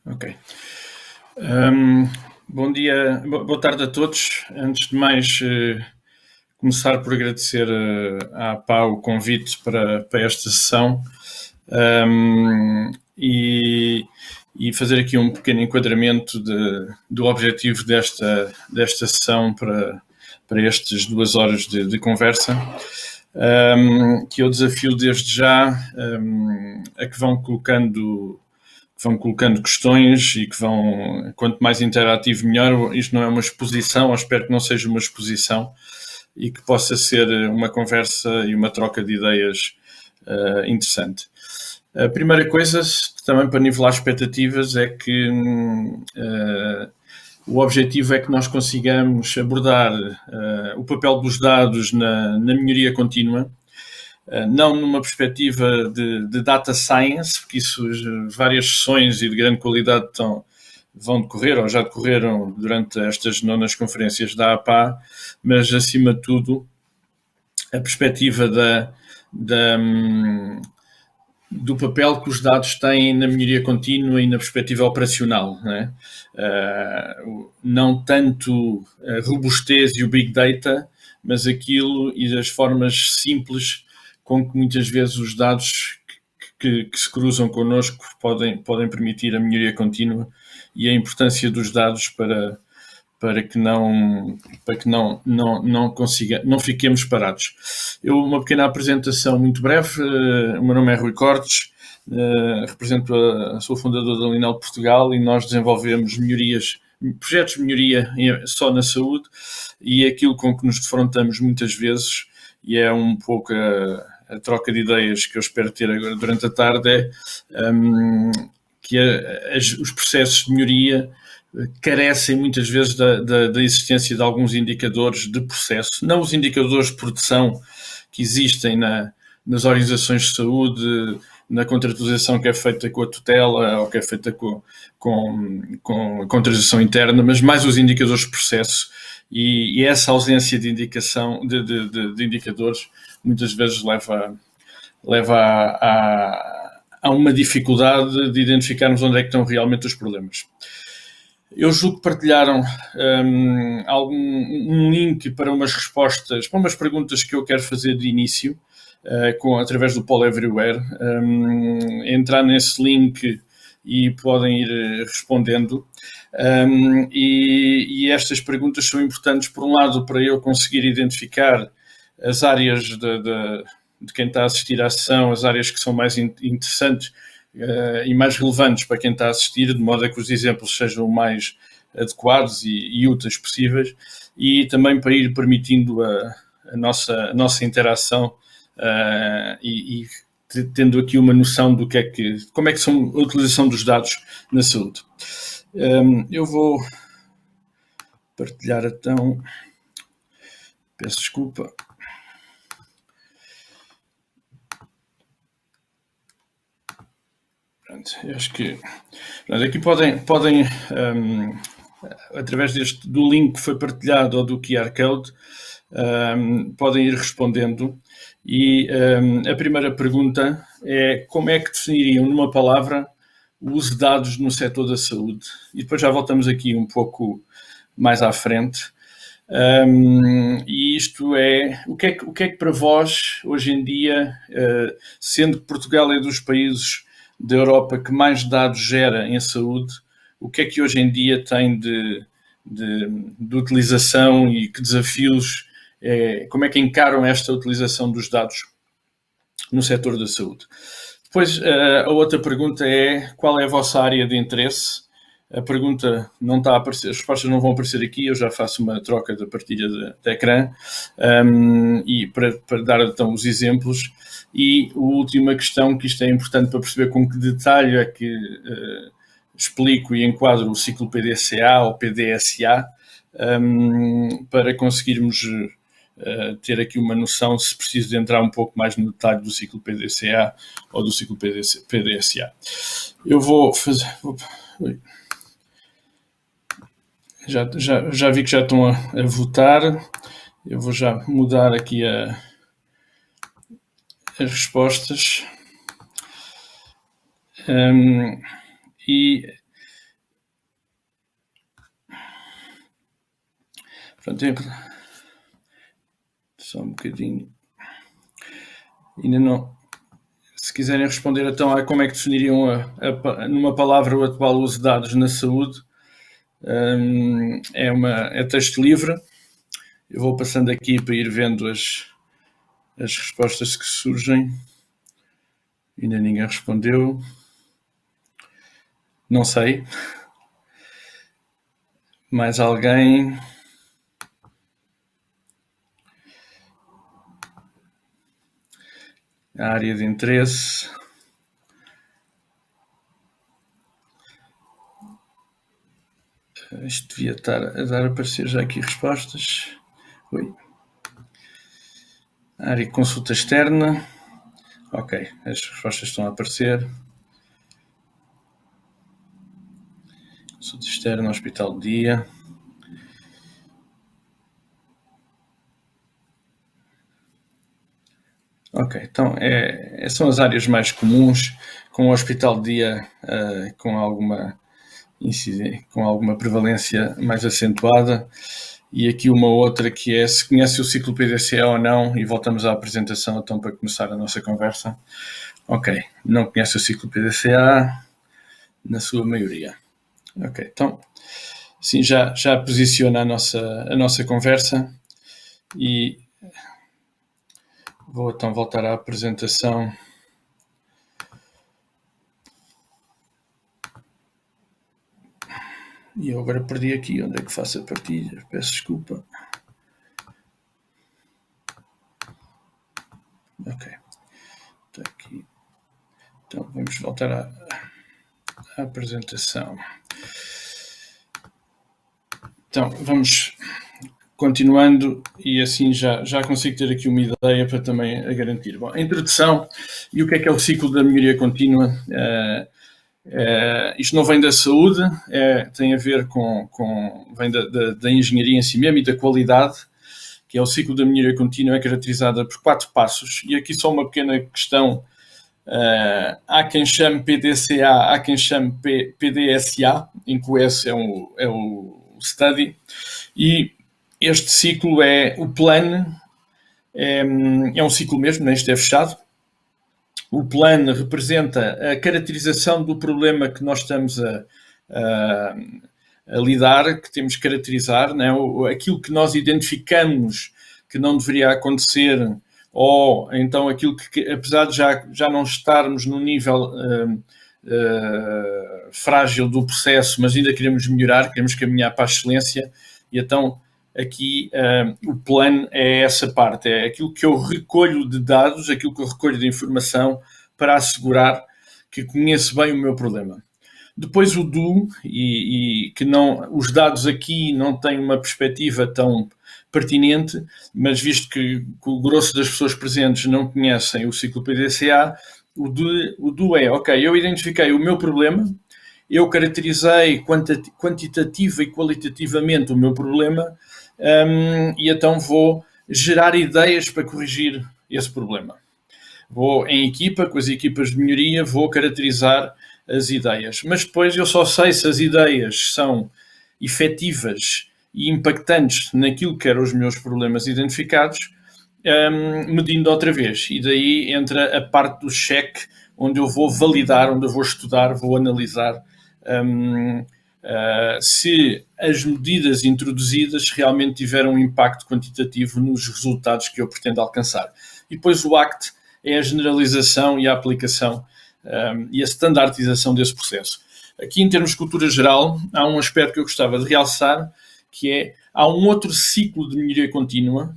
Ok. Hum, Bom dia, boa tarde a todos. Antes de mais, começar por agradecer à APA o convite para esta sessão, hum, e, e fazer aqui um pequeno enquadramento do objetivo desta sessão para estas 2 horas de conversa, que eu desafio desde já a que vão colocando questões e que vão, quanto mais interativo melhor. Isto não é uma exposição, eu espero que não seja uma exposição e que possa ser uma conversa e uma troca de ideias interessante. A primeira coisa, também para nivelar expectativas, é que o objetivo é que nós consigamos abordar o papel dos dados na melhoria contínua, não numa perspectiva de data science, porque isso, várias sessões e de grande qualidade vão decorrer, ou já decorreram durante estas 9ª conferências da APA, mas, acima de tudo, a perspectiva do papel que os dados têm na melhoria contínua e na perspectiva operacional, não é? Não tanto a robustez e o Big Data, mas aquilo e as formas simples com que muitas vezes os dados que se cruzam connosco podem permitir a melhoria contínua e a importância dos dados para que não fiquemos parados. Uma pequena apresentação muito breve. O meu nome é Rui Cortes, sou fundador da Linel de Portugal e nós desenvolvemos projetos de melhoria só na saúde, e aquilo com que nos defrontamos muitas vezes, e é um pouco a troca de ideias que eu espero ter agora durante a tarde, é que os processos de melhoria carecem muitas vezes da existência de alguns indicadores de processo, não os indicadores de produção que existem nas organizações de saúde, na contratualização que é feita com a tutela ou que é feita com a contratualização interna, mas mais os indicadores de processo, e essa ausência de indicação de indicadores muitas vezes leva a uma dificuldade de identificarmos onde é que estão realmente os problemas. Eu julgo que partilharam um link para umas respostas, para umas perguntas que eu quero fazer de início, através do Poll Everywhere. Entrar nesse link e podem ir respondendo. E estas perguntas são importantes, por um lado, para eu conseguir identificar as áreas de quem está a assistir à sessão, as áreas que são mais interessantes e mais relevantes para quem está a assistir, de modo a que os exemplos sejam o mais adequados e úteis possíveis, e também para ir permitindo a nossa interação e tendo aqui uma noção do como é que são a utilização dos dados na saúde. Eu vou partilhar então. Peço desculpa. Eu acho que aqui podem através do link que foi partilhado ou do QR Code, podem ir respondendo. E a primeira pergunta é: como é que definiriam numa palavra o uso de dados no setor da saúde? E depois já voltamos aqui um pouco mais à frente. E isto é, o que é que para vós, hoje em dia, sendo que Portugal é dos países da Europa que mais dados gera em saúde, o que é que hoje em dia tem de utilização e que desafios, como é que encaram esta utilização dos dados no setor da saúde? Depois, a outra pergunta é: qual é a vossa área de interesse? A pergunta não está a aparecer, as respostas não vão aparecer aqui, eu já faço uma troca da partilha de ecrã, e para dar então os exemplos. E a última questão, que isto é importante para perceber com que detalhe é que explico e enquadro o ciclo PDCA ou PDSA, para conseguirmos ter aqui uma noção se preciso de entrar um pouco mais no detalhe do ciclo PDCA ou do ciclo PDSA. Eu vou fazer... Já vi que já estão a votar. Eu vou já mudar aqui as respostas. E Portanto, só um bocadinho. Ainda não. Se quiserem responder então a como é que definiriam numa palavra o atual uso de dados na saúde, é texto livre. Eu vou passando aqui para ir vendo as respostas que surgem. Ainda ninguém respondeu. Não sei. Mais alguém? A área de interesse. Isto devia estar a dar a aparecer já aqui respostas. Oi. A área de consulta externa. Ok, as respostas estão a aparecer. Consulta externa, hospital de dia. Ok, então são as áreas mais comuns, com o hospital de dia com alguma prevalência mais acentuada. E aqui uma outra que é se conhece o ciclo PDCA ou não, e voltamos à apresentação então para começar a nossa conversa. Ok, não conhece o ciclo PDCA na sua maioria. Ok, então sim, já posiciona a nossa conversa e vou então voltar à apresentação. E eu agora perdi aqui onde é que faço a partilha. Peço desculpa. Ok. Está aqui. Então vamos voltar à apresentação. Então vamos continuando e assim já consigo ter aqui uma ideia para também a garantir. Bom, a introdução e o que é o ciclo da melhoria contínua. Isto não vem da saúde, tem a ver vem da engenharia em si mesmo e da qualidade, que é o ciclo da melhoria contínua, é caracterizada por 4 passos. E aqui só uma pequena questão. Há quem chame PDCA, há quem chame PDSA, em que o S é o study, e este ciclo o plano, é um ciclo mesmo, né? Isto é fechado. O plano representa a caracterização do problema que nós estamos a lidar, que temos que caracterizar, né? Aquilo que nós identificamos que não deveria acontecer, ou então aquilo que apesar de já não estarmos no nível frágil do processo, mas ainda queremos melhorar, queremos caminhar para a excelência, e então aqui o plano é essa parte, é aquilo que eu recolho de dados, aquilo que eu recolho de informação para assegurar que conheço bem o meu problema. Depois o do, e que não, os dados aqui não têm uma perspectiva tão pertinente, mas visto que o grosso das pessoas presentes não conhecem o ciclo PDCA, o do é, ok, eu identifiquei o meu problema, eu caracterizei quantitativa e qualitativamente o meu problema, e então vou gerar ideias para corrigir esse problema. Vou em equipa, com as equipas de melhoria, vou caracterizar as ideias. Mas depois eu só sei se as ideias são efetivas e impactantes naquilo que eram os meus problemas identificados, medindo outra vez. E daí entra a parte do cheque, onde eu vou validar, onde eu vou estudar, vou analisar se as medidas introduzidas realmente tiveram um impacto quantitativo nos resultados que eu pretendo alcançar. E depois o ACT é a generalização e a aplicação e a standardização desse processo. Aqui, em termos de cultura geral, há um aspecto que eu gostava de realçar, que há um outro ciclo de melhoria contínua,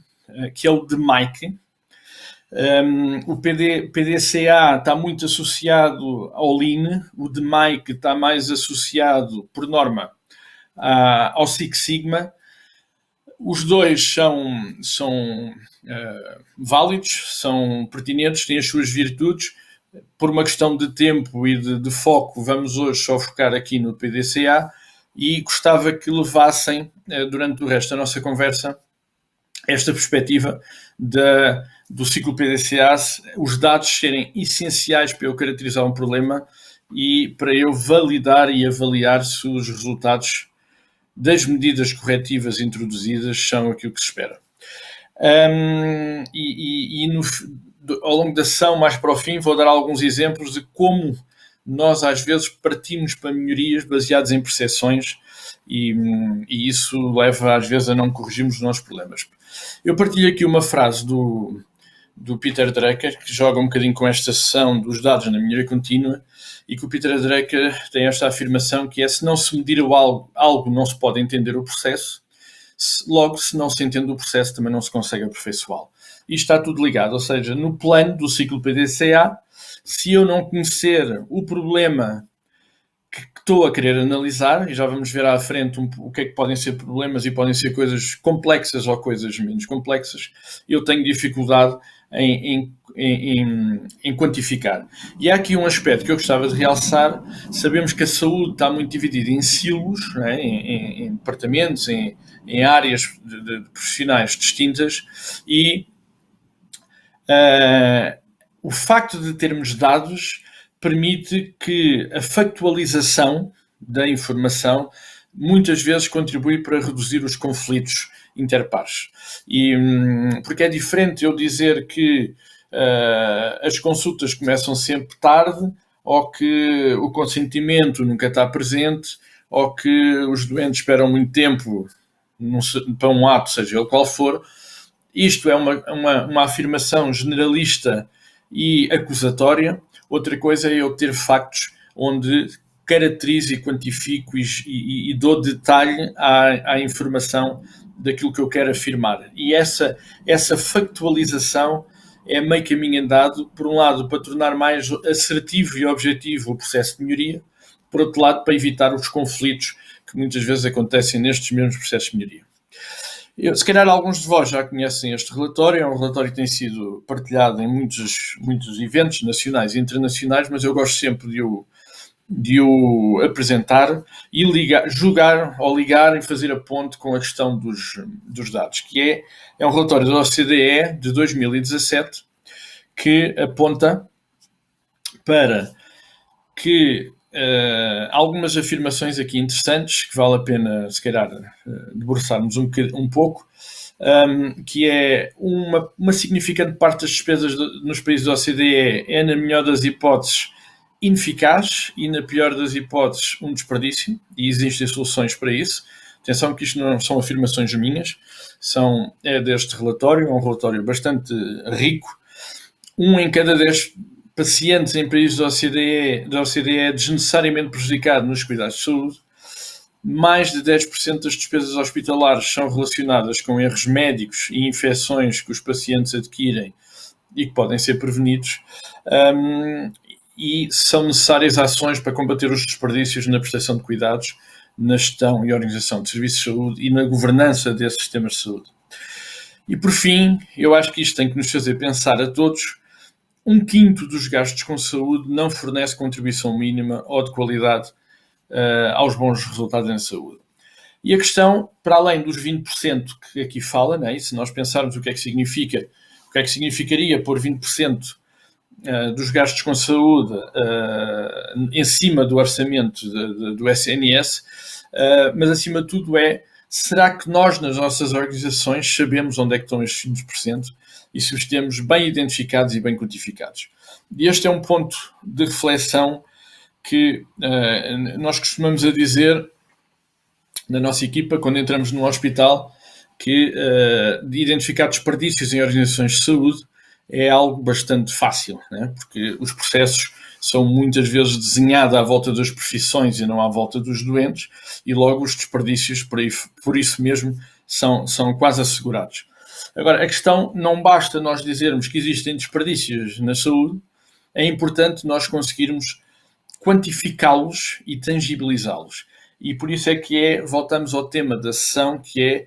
que é o de Mike. O PDCA está muito associado ao Lean, o de Mike está mais associado, por norma, ao Six Sigma. Os dois são válidos, são pertinentes, têm as suas virtudes. Por uma questão de tempo e de foco, vamos hoje só focar aqui no PDCA e gostava que levassem, durante o resto da nossa conversa, esta perspectiva do ciclo PDCA, os dados serem essenciais para eu caracterizar um problema e para eu validar e avaliar se os resultados das medidas corretivas introduzidas são aquilo que se espera. Ao longo da sessão, mais para o fim, vou dar alguns exemplos de como nós às vezes partimos para melhorias baseadas em percepções e isso leva às vezes a não corrigirmos os nossos problemas. Eu partilho aqui uma frase do Peter Drucker, que joga um bocadinho com esta sessão dos dados na melhoria contínua, e que o Peter Drucker tem esta afirmação que é: se não se medir algo não se pode entender o processo, logo se não se entende o processo também não se consegue aperfeiçoá-lo. Isto está tudo ligado, ou seja, no plano do ciclo PDCA, se eu não conhecer o problema que estou a querer analisar, e já vamos ver à frente o que é que podem ser problemas e podem ser coisas complexas ou coisas menos complexas, eu tenho dificuldade em quantificar. E há aqui um aspecto que eu gostava de realçar. Sabemos que a saúde está muito dividida em silos, não é? em departamentos, em áreas de profissionais distintas, e o facto de termos dados permite que a factualização da informação muitas vezes contribui para reduzir os conflitos interpares. Porque é diferente eu dizer que as consultas começam sempre tarde, ou que o consentimento nunca está presente, ou que os doentes esperam muito tempo para um ato, seja ele qual for. Isto é uma afirmação generalista e acusatória. Outra coisa é eu ter factos onde caracterizo e quantifico e dou detalhe à informação daquilo que eu quero afirmar. E essa factualização é meio caminho andado, por um lado, para tornar mais assertivo e objetivo o processo de melhoria, por outro lado, para evitar os conflitos que muitas vezes acontecem nestes mesmos processos de melhoria. Se calhar alguns de vós já conhecem este relatório. É um relatório que tem sido partilhado em muitos eventos nacionais e internacionais, mas eu gosto sempre de o apresentar e ligar e fazer a ponte com a questão dos dados, que é um relatório da OCDE de 2017 que aponta para que algumas afirmações aqui interessantes, que vale a pena, se calhar, debruçarmos um pouco, que é uma significante parte das despesas nos países da OCDE é, na melhor das hipóteses, ineficaz, e na pior das hipóteses, um desperdício, e existem soluções para isso. Atenção que isto não são afirmações minhas, é deste relatório, é um relatório bastante rico. 1 em cada 10 pacientes em países da OCDE é desnecessariamente prejudicado nos cuidados de saúde. Mais de 10% das despesas hospitalares são relacionadas com erros médicos e infecções que os pacientes adquirem e que podem ser prevenidos. E são necessárias ações para combater os desperdícios na prestação de cuidados, na gestão e organização de serviços de saúde e na governança desses sistemas de saúde. E por fim, eu acho que isto tem que nos fazer pensar a todos: 1/5 dos gastos com saúde não fornece contribuição mínima ou de qualidade aos bons resultados em saúde. E a questão, para além dos 20% que aqui fala, né, e se nós pensarmos o que é que significaria pôr 20% dos gastos com saúde em cima do orçamento do SNS, mas acima de tudo será que nós, nas nossas organizações, sabemos onde é que estão estes 20% e se os temos bem identificados e bem quantificados? E este é um ponto de reflexão que nós costumamos a dizer na nossa equipa, quando entramos no hospital, que de identificar desperdícios em organizações de saúde é algo bastante fácil, né? Porque os processos são muitas vezes desenhados à volta das profissões e não à volta dos doentes, e logo os desperdícios, por isso mesmo, são quase assegurados. Agora, a questão, não basta nós dizermos que existem desperdícios na saúde, é importante nós conseguirmos quantificá-los e tangibilizá-los. E por isso é que voltamos ao tema da sessão, que é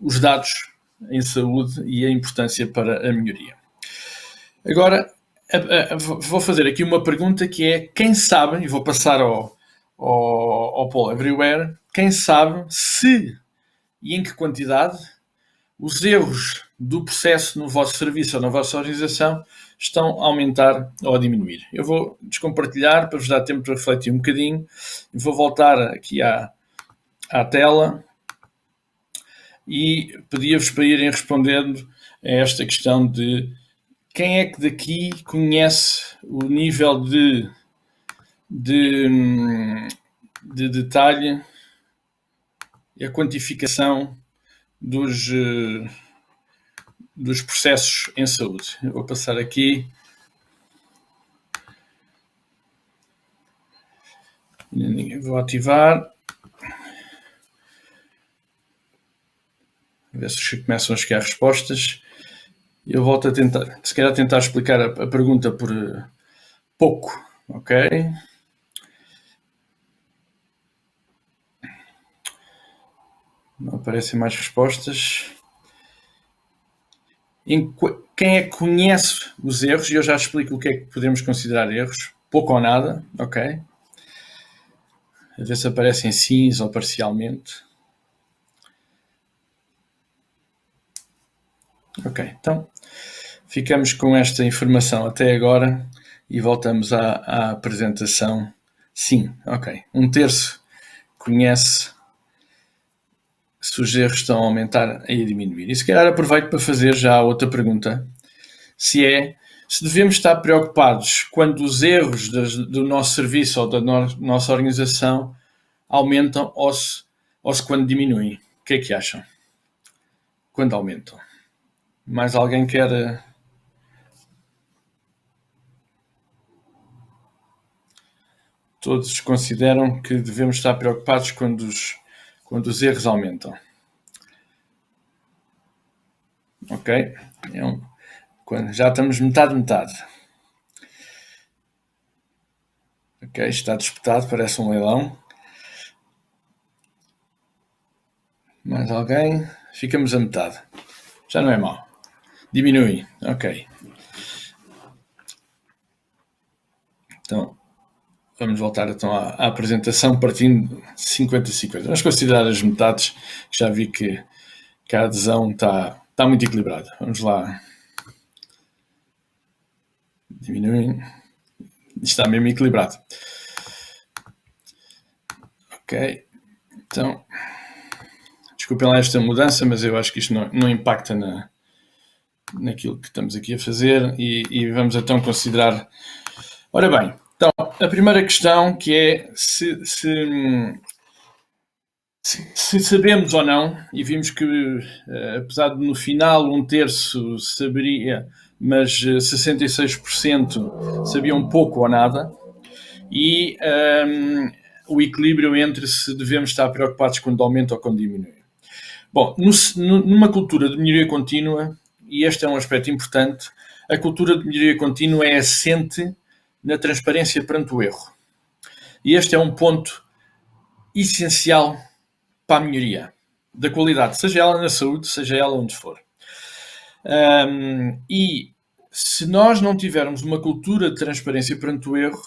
os dados em saúde e a importância para a melhoria. Agora, vou fazer aqui uma pergunta que é: quem sabe, e vou passar ao Paul Everywhere, quem sabe se e em que quantidade os erros do processo no vosso serviço ou na vossa organização estão a aumentar ou a diminuir? Eu vou descompartilhar para vos dar tempo para refletir um bocadinho e vou voltar aqui à tela e pedia-vos para irem respondendo a esta questão de quem é que daqui conhece o nível de detalhe e a quantificação dos processos em saúde. Eu vou passar aqui. Vou ativar. Ver se começam a chegar respostas. Eu volto a tentar, se calhar tentar explicar a pergunta por pouco, ok? Não aparecem mais respostas. Quem é que conhece os erros? E eu já explico o que é que podemos considerar erros. Pouco ou nada, ok? A ver se aparecem sims ou parcialmente. Ok, então ficamos com esta informação até agora e voltamos à apresentação. Sim, ok. 1/3 conhece se os erros estão a aumentar e a diminuir. E se calhar aproveito para fazer já outra pergunta. Se devemos estar preocupados quando os erros do nosso serviço ou da nossa organização aumentam ou se quando diminuem. O que é que acham? Quando aumentam? Mais alguém quer... Todos consideram que devemos estar preocupados quando os erros aumentam. Ok? Já estamos metade. Ok, está disputado, parece um leilão. Mais alguém? Ficamos a metade. Já não é mau. Diminui. Ok. Então, vamos voltar então à apresentação partindo de 50-50. Vamos considerar as metades, já vi que a adesão está muito equilibrada. Vamos lá. Diminui. Está mesmo equilibrado. Ok. Então, desculpem lá esta mudança, mas eu acho que isto não impacta naquilo que estamos aqui a fazer e vamos então considerar... Ora bem, então, a primeira questão que é se sabemos ou não, e vimos que, apesar de no final 1/3 saberia, mas 66% sabiam pouco ou nada, e o equilíbrio entre se devemos estar preocupados quando aumenta ou quando diminui. Bom, numa cultura de melhoria contínua, e este é um aspecto importante, a cultura de melhoria contínua é assente na transparência perante o erro. E este é um ponto essencial para a melhoria da qualidade, seja ela na saúde, seja ela onde for. E se nós não tivermos uma cultura de transparência perante o erro,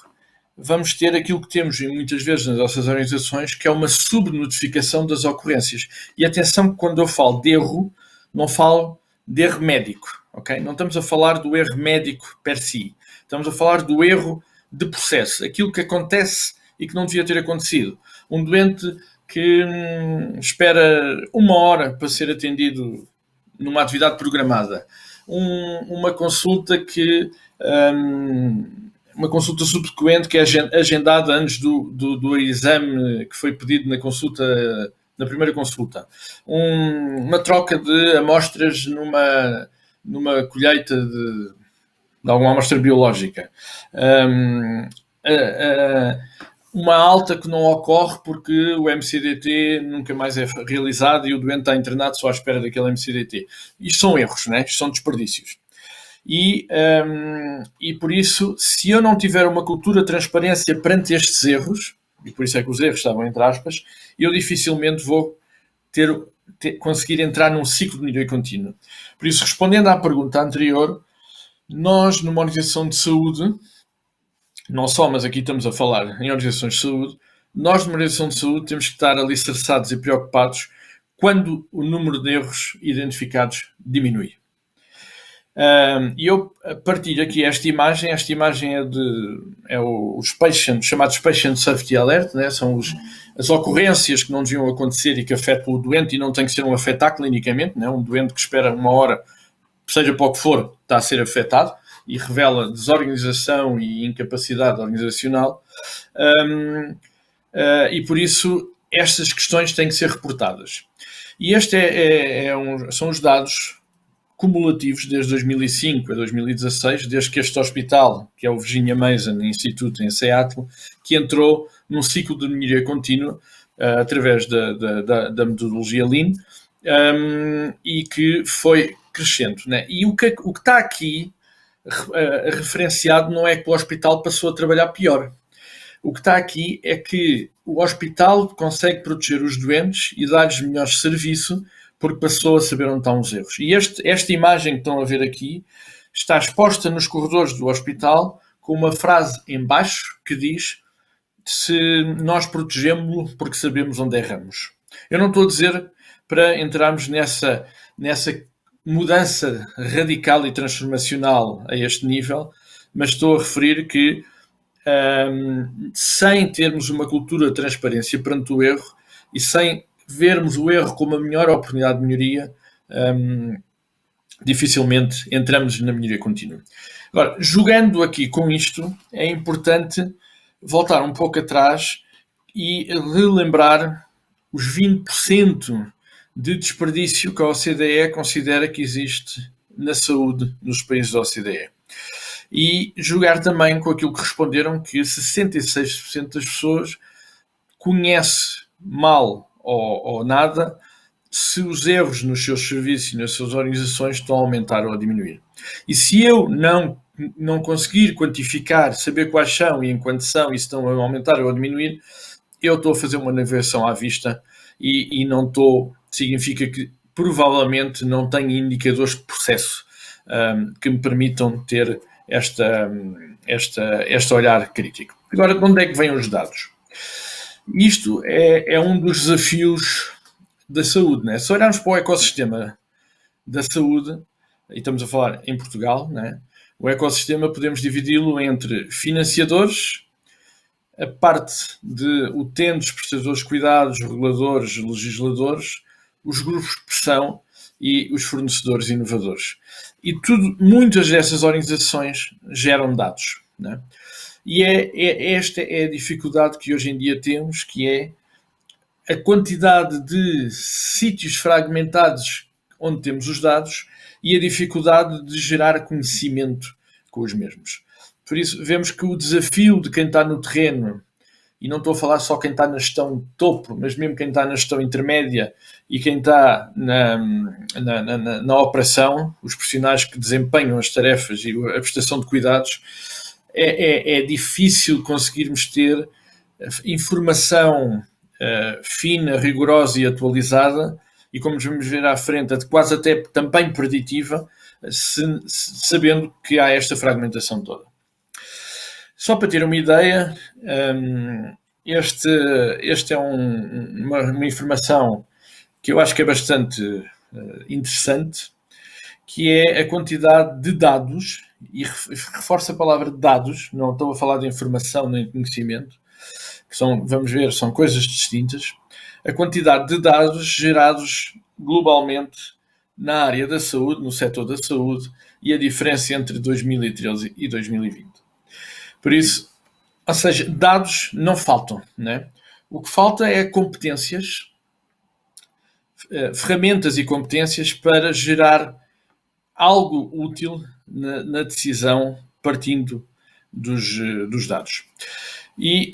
vamos ter aquilo que temos muitas vezes nas nossas organizações, que é uma subnotificação das ocorrências. E atenção que quando eu falo de erro, não falo de erro médico, ok? Não estamos a falar do erro médico per si. Estamos a falar do erro de processo, aquilo que acontece e que não devia ter acontecido. Um doente que espera 1 hora para ser atendido numa atividade programada. Uma consulta uma consulta subsequente que é agendada antes do exame que foi pedido na primeira consulta. Uma troca de amostras numa colheita de alguma amostra biológica. Uma alta que não ocorre porque o MCDT nunca mais é realizado e o doente está internado só à espera daquele MCDT. Isto são erros, né? Isto são desperdícios. E por isso, se eu não tiver uma cultura de transparência perante estes erros, e por isso é que os erros estavam entre aspas, eu dificilmente vou conseguir entrar num ciclo de melhoria contínua. Por isso, respondendo à pergunta anterior, nós, numa organização de saúde, não só, mas aqui estamos a falar em organizações de saúde, nós, numa organização de saúde, temos que estar alicerçados e preocupados quando o número de erros identificados diminui. E eu partilho aqui esta imagem é os patients, chamados Patient Safety Alert, né? São as ocorrências que não deviam acontecer e que afetam o doente, e não tem que ser um afetar clinicamente, né? Um doente que espera uma hora, seja para o que for, está a ser afetado e revela desorganização e incapacidade organizacional. E por isso estas questões têm que ser reportadas. E este são os dados cumulativos desde 2005 a 2016, desde que este hospital, que é o Virginia Mason Institute em Seattle, que entrou num ciclo de melhoria contínua através da metodologia Lean, e que foi crescendo, né? E o que está aqui referenciado não é que o hospital passou a trabalhar pior. O que está aqui é que o hospital consegue proteger os doentes e dar-lhes melhor serviço porque passou a saber onde estão os erros. E esta imagem que estão a ver aqui está exposta nos corredores do hospital com uma frase em baixo que diz: se nós protegemos-lo porque sabemos onde erramos. Eu não estou a dizer para entrarmos nessa mudança radical e transformacional a este nível, mas estou a referir que sem termos uma cultura de transparência perante o erro e sem vermos o erro como a melhor oportunidade de melhoria, dificilmente entramos na melhoria contínua. Agora, jogando aqui com isto, é importante voltar um pouco atrás e relembrar os 20% de desperdício que a OCDE considera que existe na saúde nos países da OCDE. E jogar também com aquilo que responderam, que 66% das pessoas conhece mal ou nada se os erros nos seus serviços e nas suas organizações estão a aumentar ou a diminuir. E se eu não conseguir quantificar, saber quais são e em quanto são e se estão a aumentar ou a diminuir, eu estou a fazer uma navegação à vista e não estou, significa que provavelmente não tenho indicadores de processo que me permitam ter este olhar crítico. Agora, de onde é que vêm os dados? Isto é um dos desafios da saúde, né? Se olharmos para o ecossistema da saúde, e estamos a falar em Portugal, né? O ecossistema podemos dividi-lo entre financiadores, a parte de utentes, prestadores de cuidados, reguladores, legisladores, os grupos de pressão e os fornecedores inovadores. E muitas dessas organizações geram dados, né? E esta é a dificuldade que hoje em dia temos, que é a quantidade de sítios fragmentados onde temos os dados e a dificuldade de gerar conhecimento com os mesmos. Por isso, vemos que o desafio de quem está no terreno, e não estou a falar só quem está na gestão topo, mas mesmo quem está na gestão intermédia e quem está na operação, os profissionais que desempenham as tarefas e a prestação de cuidados, é difícil conseguirmos ter informação fina, rigorosa e atualizada, e como vamos ver à frente, quase até também preditiva, sabendo que há esta fragmentação toda. Só para ter uma ideia, este é uma informação que eu acho que é bastante interessante, que é a quantidade de dados, e reforço a palavra dados, não estou a falar de informação nem de conhecimento, que vamos ver, são coisas distintas, a quantidade de dados gerados globalmente na área da saúde, no setor da saúde, e a diferença entre 2013 e 2020. Por isso, ou seja, dados não faltam, né? O que falta é competências, ferramentas e competências para gerar algo útil na decisão partindo dos dados. E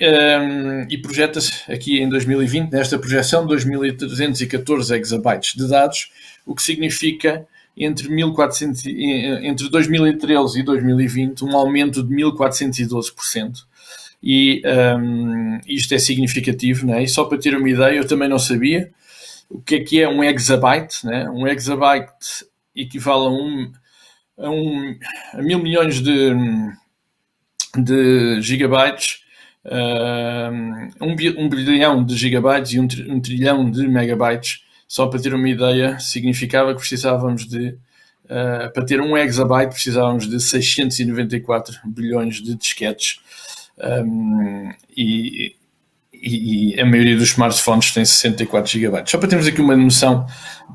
projeta-se aqui em 2020, nesta projeção, 2.314 exabytes de dados, o que significa entre 2013 e 2020 um aumento de 1.412%. E isto é significativo, né? E só para ter uma ideia, eu também não sabia o que é um exabyte, né? Um exabyte equivale a 1.000 milhões de gigabytes, 1 bilhão de gigabytes e 1 trilhão de megabytes. Só para ter uma ideia, significava que precisávamos para ter 1 exabyte, precisávamos de 694 bilhões de disquetes. E e a maioria dos smartphones tem 64 GB. Só para termos aqui uma noção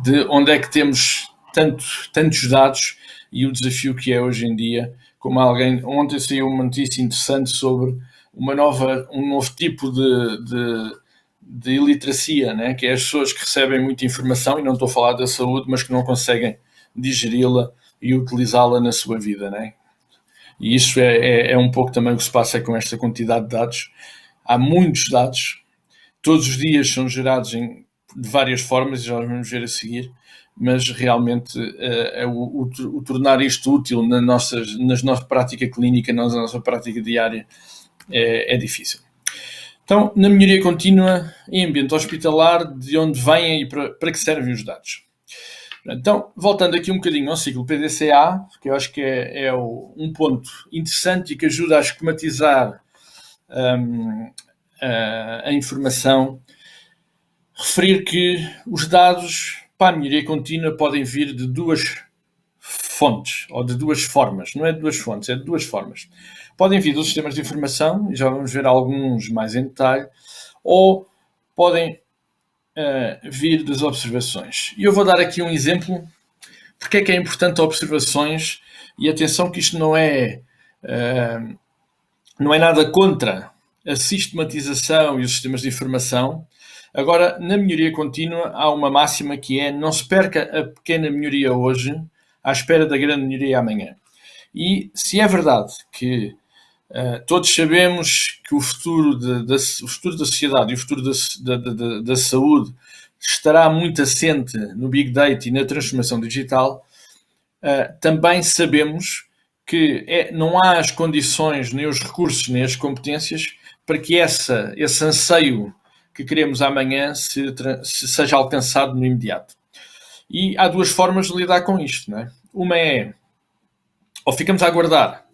de onde é que temos tantos dados e o desafio que é hoje em dia. Como ontem saiu uma notícia interessante sobre um novo tipo de iliteracia, né? Que é as pessoas que recebem muita informação, e não estou a falar da saúde, mas que não conseguem digeri-la e utilizá-la na sua vida, né? E isso é um pouco também o que se passa com esta quantidade de dados. Há muitos dados, todos os dias são gerados de várias formas, e já vamos ver a seguir, mas realmente o tornar isto útil na nossa prática clínica, na nossa prática diária, é difícil. Então, na melhoria contínua em ambiente hospitalar, de onde vêm e para que servem os dados? Então, voltando aqui um bocadinho ao ciclo PDCA, que eu acho que é um ponto interessante e que ajuda a esquematizar a informação, referir que os dados para a melhoria contínua podem vir de duas fontes, ou de duas formas. Não é de duas fontes, é de duas formas. Podem vir dos sistemas de informação, e já vamos ver alguns mais em detalhe, ou podem vir das observações. E eu vou dar aqui um exemplo, porque é importante observações, e atenção que isto não é nada contra a sistematização e os sistemas de informação. Agora, na melhoria contínua, há uma máxima que é: não se perca a pequena melhoria hoje à espera da grande melhoria amanhã. E se é verdade que todos sabemos que o futuro da sociedade e o futuro da saúde estará muito assente no Big Data e na transformação digital, também sabemos que não há as condições, nem os recursos, nem as competências para que esse anseio que queremos amanhã se seja alcançado no imediato. E há duas formas de lidar com isto, não é? Uma é, ou ficamos a aguardar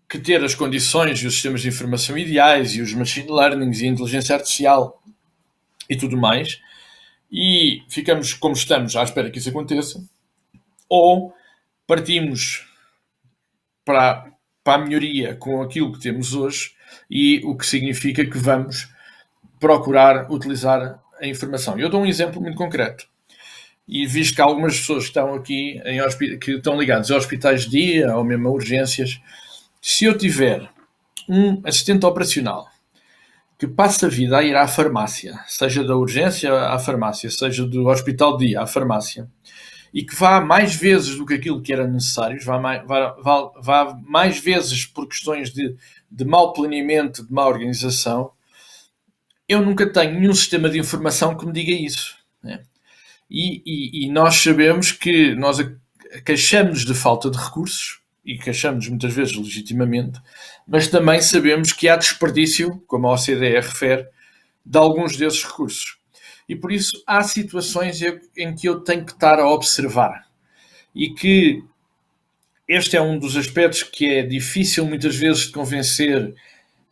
que ter as condições e os sistemas de informação ideais e os machine learnings e a inteligência artificial e tudo mais, e ficamos como estamos à espera que isso aconteça, ou partimos para a melhoria com aquilo que temos hoje, e o que significa que vamos procurar utilizar a informação. Eu dou um exemplo muito concreto. E visto que há algumas pessoas que estão aqui, que estão ligadas a hospitais de dia ou mesmo a urgências, se eu tiver um assistente operacional que passa a vida a ir à farmácia, seja da urgência à farmácia, seja do hospital de dia à farmácia, e que vá mais vezes do que aquilo que era necessário, vá mais vezes por questões de mau planeamento, de má organização, eu nunca tenho nenhum sistema de informação que me diga isso, né? E nós sabemos que nós queixamos de falta de recursos, e queixamos muitas vezes legitimamente, mas também sabemos que há desperdício, como a OCDE refere, de alguns desses recursos. E por isso há situações em que eu tenho que estar a observar. E que este é um dos aspectos que é difícil muitas vezes de convencer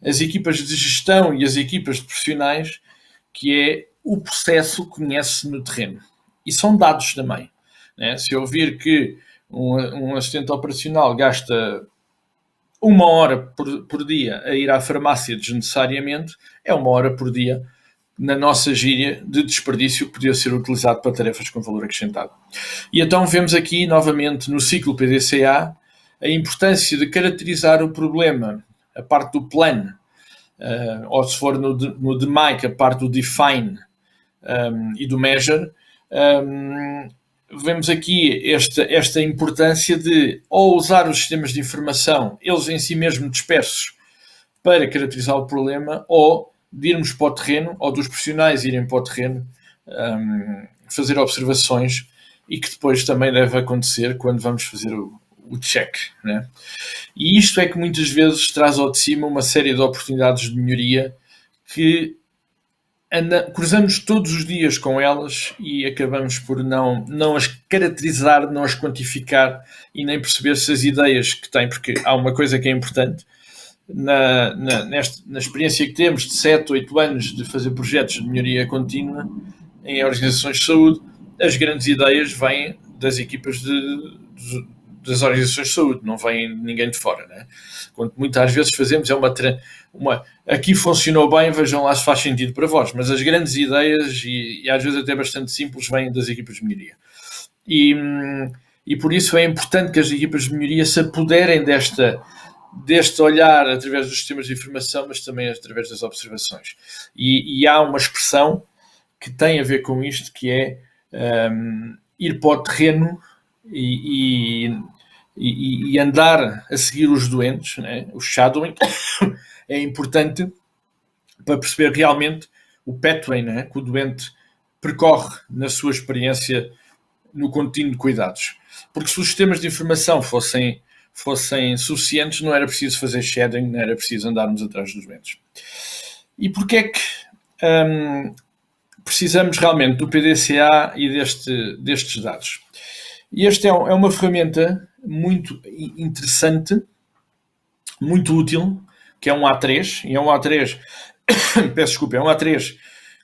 as equipas de gestão e as equipas de profissionais, que é o processo que conhece no terreno. E são dados também, né? Se eu vir que um assistente operacional gasta 1 hora por dia a ir à farmácia desnecessariamente, é 1 hora por dia, na nossa gíria, de desperdício que podia ser utilizado para tarefas com valor acrescentado. E então vemos aqui, novamente, no ciclo PDCA, a importância de caracterizar o problema, a parte do plan, ou se for no DMAIC, a parte do define e do measure. Vemos aqui esta importância de ou usar os sistemas de informação, eles em si mesmos dispersos, para caracterizar o problema, ou de irmos para o terreno, ou dos profissionais irem para o terreno, fazer observações, e que depois também deve acontecer quando vamos fazer o check, né? E isto é que muitas vezes traz ao de cima uma série de oportunidades de melhoria que cruzamos todos os dias com elas e acabamos por não as caracterizar, não as quantificar e nem perceber se as ideias que têm, porque há uma coisa que é importante, na experiência que temos de 7, 8 anos de fazer projetos de melhoria contínua em organizações de saúde, as grandes ideias vêm das equipas das organizações de saúde, não vem ninguém de fora, né? Quando muitas vezes fazemos é aqui funcionou bem, vejam lá se faz sentido para vós, mas as grandes ideias, e às vezes até bastante simples, vêm das equipas de melhoria. E por isso é importante que as equipas de melhoria se apoderem deste olhar através dos sistemas de informação, mas também através das observações. E há uma expressão que tem a ver com isto, que é ir para o terreno e andar a seguir os doentes, né? O shadowing é importante para perceber realmente o pathway, né? Que o doente percorre na sua experiência no contínuo de cuidados. Porque se os sistemas de informação fossem suficientes, não era preciso fazer shadowing, não era preciso andarmos atrás dos doentes. E porquê é que precisamos realmente do PDCA e destes dados? E esta é uma ferramenta muito interessante, muito útil, que é um A3, e é um A3, peço desculpa, é um A3,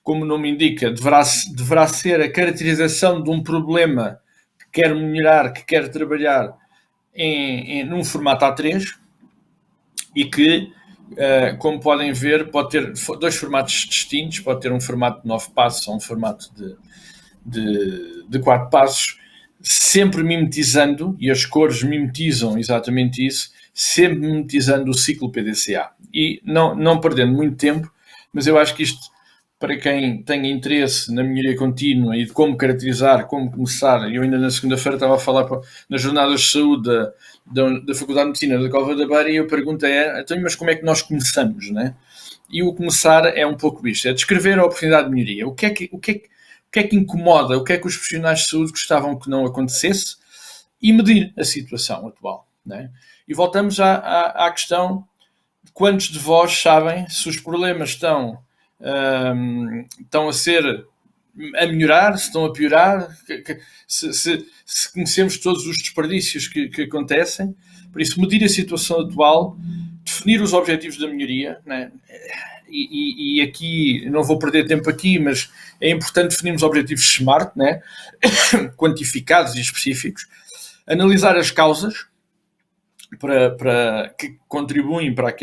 como o nome indica, deverá ser a caracterização de um problema que quer melhorar, que quer trabalhar num formato A3, e que, como podem ver, pode ter dois formatos distintos, pode ter um formato de 9 passos ou um formato de 4 passos, sempre mimetizando, e as cores mimetizam exatamente isso, sempre mimetizando o ciclo PDCA. E não perdendo muito tempo, mas eu acho que isto, para quem tenha interesse na melhoria contínua e de como caracterizar, como começar, eu ainda na segunda-feira estava a falar nas jornadas de saúde da Faculdade de Medicina da Cova da Beira, e a pergunta é, então, mas como é que nós começamos, né? E o começar é um pouco isto, é descrever a oportunidade de melhoria. O que é que incomoda, o que é que os profissionais de saúde gostavam que não acontecesse, e medir a situação atual, né? E voltamos à questão de quantos de vós sabem se os problemas estão a melhorar, se estão a piorar, se conhecemos todos os desperdícios que acontecem. Por isso, medir a situação atual, definir os objetivos da melhoria, né? E aqui, não vou perder tempo aqui, mas é importante definirmos objetivos SMART, né? Quantificados e específicos, analisar as causas que contribuem para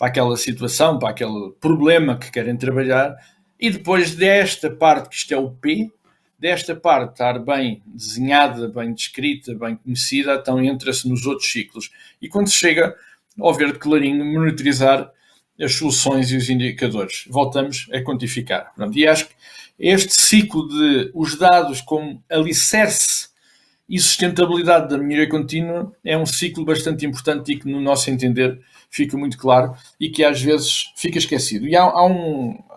aquela situação, para aquele problema que querem trabalhar, e depois desta parte, que isto é o P, desta parte estar bem desenhada, bem descrita, bem conhecida, então entra-se nos outros ciclos. E quando se chega ao verde clarinho, monitorizar as soluções e os indicadores. Voltamos a quantificar. Pronto, e acho que este ciclo de os dados como alicerce e sustentabilidade da melhoria contínua é um ciclo bastante importante e que, no nosso entender, fica muito claro e que às vezes fica esquecido. E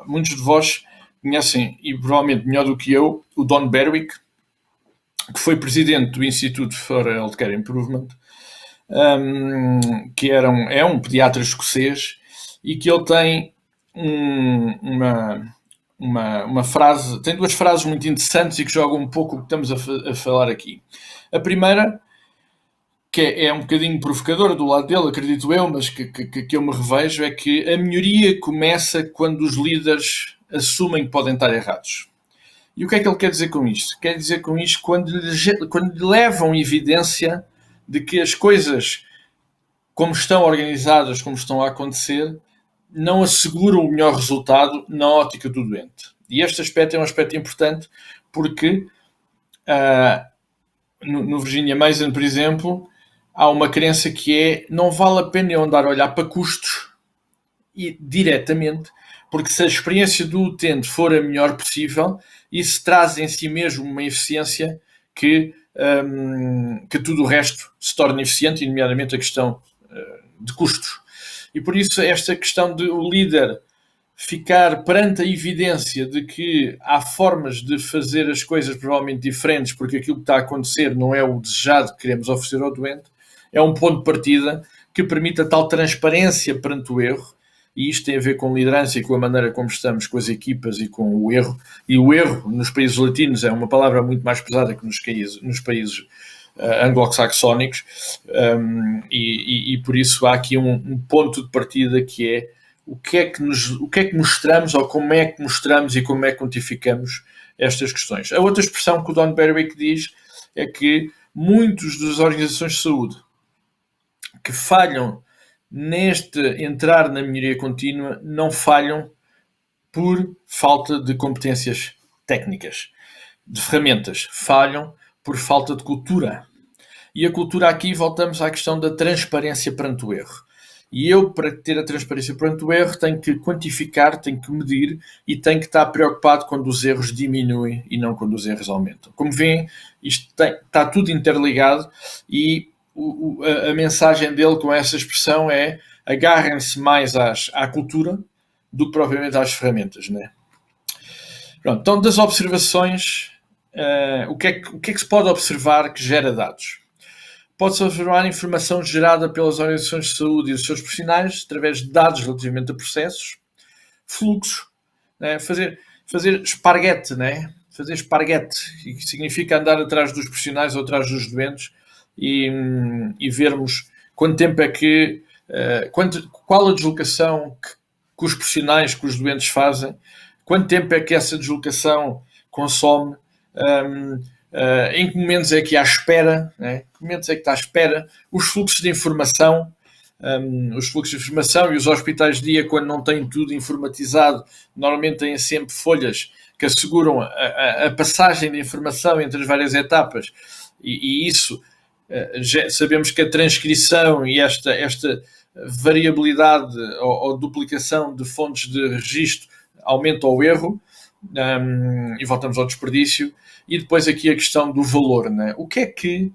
muitos de vós conhecem, e provavelmente melhor do que eu, o Don Berwick, que foi presidente do Institute for Healthcare Improvement, que é um pediatra escocês, e que ele tem uma frase, tem duas frases muito interessantes e que jogam um pouco o que estamos a falar aqui. A primeira, que é um bocadinho provocadora do lado dele, acredito eu, mas que eu me revejo, é que a melhoria começa quando os líderes assumem que podem estar errados. E o que é que ele quer dizer com isto? Quer dizer com isto quando lhe levam evidência de que as coisas, como estão organizadas, como estão a acontecer, não asseguram o melhor resultado na ótica do doente. E este aspecto é um aspecto importante porque no Virginia Mason, por exemplo, há uma crença que é não vale a pena eu andar a olhar para custos diretamente, porque se a experiência do utente for a melhor possível, isso traz em si mesmo uma eficiência que tudo o resto se torna eficiente, e nomeadamente a questão de custos. E por isso esta questão de o líder ficar perante a evidência de que há formas de fazer as coisas provavelmente diferentes, porque aquilo que está a acontecer não é o desejado que queremos oferecer ao doente, é um ponto de partida que permite a tal transparência perante o erro, e isto tem a ver com liderança e com a maneira como estamos com as equipas e com o erro. E o erro nos países latinos é uma palavra muito mais pesada que nos países anglo-saxónicos, e por isso há aqui um ponto de partida que é o que é que mostramos, ou como é que mostramos e como é que quantificamos estas questões. A outra expressão que o Don Berwick diz é que muitas das organizações de saúde que falham neste entrar na melhoria contínua não falham por falta de competências técnicas, de ferramentas, falham por falta de cultura. E a cultura aqui voltamos à questão da transparência perante o erro. E eu, para ter a transparência perante o erro, tenho que quantificar, tenho que medir e tenho que estar preocupado quando os erros diminuem e não quando os erros aumentam. Como veem, isto está tudo interligado e a mensagem dele com essa expressão é: agarrem-se mais à cultura do que propriamente às ferramentas, né? Pronto, então, das observações, o que é que se pode observar que gera dados? Pode-se observar informação gerada pelas organizações de saúde e os seus profissionais através de dados relativamente a processos, fluxos, né? Fazer esparguete, né? Fazer esparguete, que significa andar atrás dos profissionais ou atrás dos doentes e vermos quanto tempo é que, qual a deslocação que os profissionais, que os doentes fazem, quanto tempo é que essa deslocação consome, em que momentos é que há espera, né? Que momentos é que está à espera, os fluxos de informação, e os hospitais de dia, quando não têm tudo informatizado, normalmente têm sempre folhas que asseguram a passagem de informação entre as várias etapas, e isso já sabemos que a transcrição e esta variabilidade ou duplicação de fontes de registro aumenta o erro, e voltamos ao desperdício. E depois aqui a questão do valor, né? O que é que,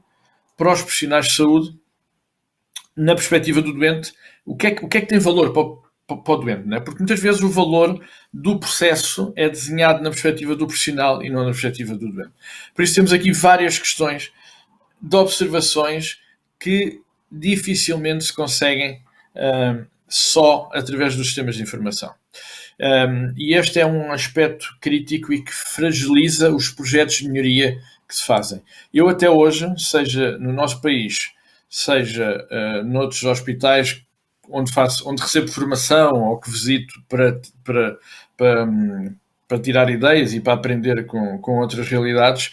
para os profissionais de saúde, na perspectiva do doente, o que é que tem valor para o doente, né? Porque muitas vezes o valor do processo é desenhado na perspectiva do profissional e não na perspectiva do doente. Por isso temos aqui várias questões de observações que dificilmente se conseguem só através dos sistemas de informação. E este é um aspecto crítico e que fragiliza os projetos de melhoria que se fazem. Eu até hoje, seja no nosso país, seja noutros hospitais onde recebo formação ou que visito para tirar ideias e para aprender com outras realidades,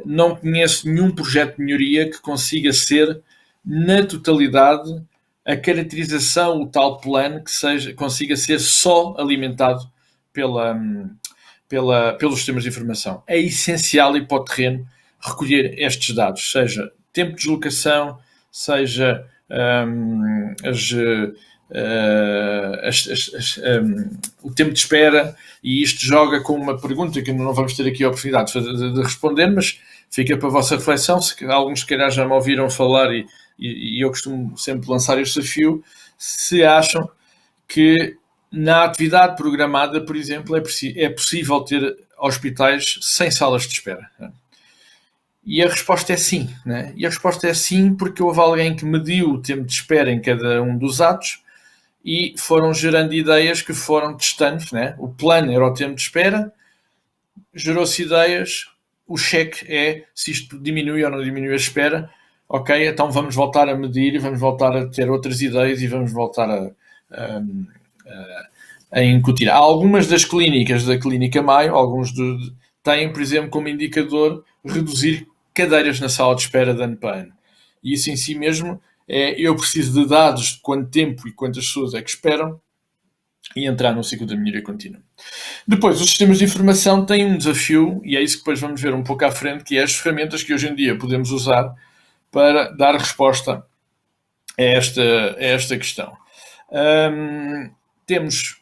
não conheço nenhum projeto de melhoria que consiga ser, na totalidade, a caracterização, o tal plano, que consiga ser só alimentado pelos sistemas de informação. É essencial ir para o terreno recolher estes dados, seja tempo de deslocação, seja o tempo de espera, e isto joga com uma pergunta que não vamos ter aqui a oportunidade de responder, mas fica para a vossa reflexão. Se alguns se calhar já me ouviram falar e eu costumo sempre lançar este desafio, se acham que na atividade programada, por exemplo, é possível ter hospitais sem salas de espera. E a resposta é sim, né? E a resposta é sim porque houve alguém que mediu o tempo de espera em cada um dos atos e foram gerando ideias que foram testando, né? O plano era o tempo de espera, gerou-se ideias, o cheque é se isto diminui ou não diminui a espera. Ok, então vamos voltar a medir e vamos voltar a ter outras ideias e vamos voltar a incutir. Há algumas das clínicas da Clínica Maio, têm, por exemplo, como indicador reduzir cadeiras na sala de espera de ano para ano. E isso em si mesmo eu preciso de dados de quanto tempo e quantas pessoas é que esperam e entrar no ciclo da melhoria contínua. Depois, os sistemas de informação têm um desafio, e é isso que depois vamos ver um pouco à frente, que é as ferramentas que hoje em dia podemos usar para dar resposta a esta questão. Temos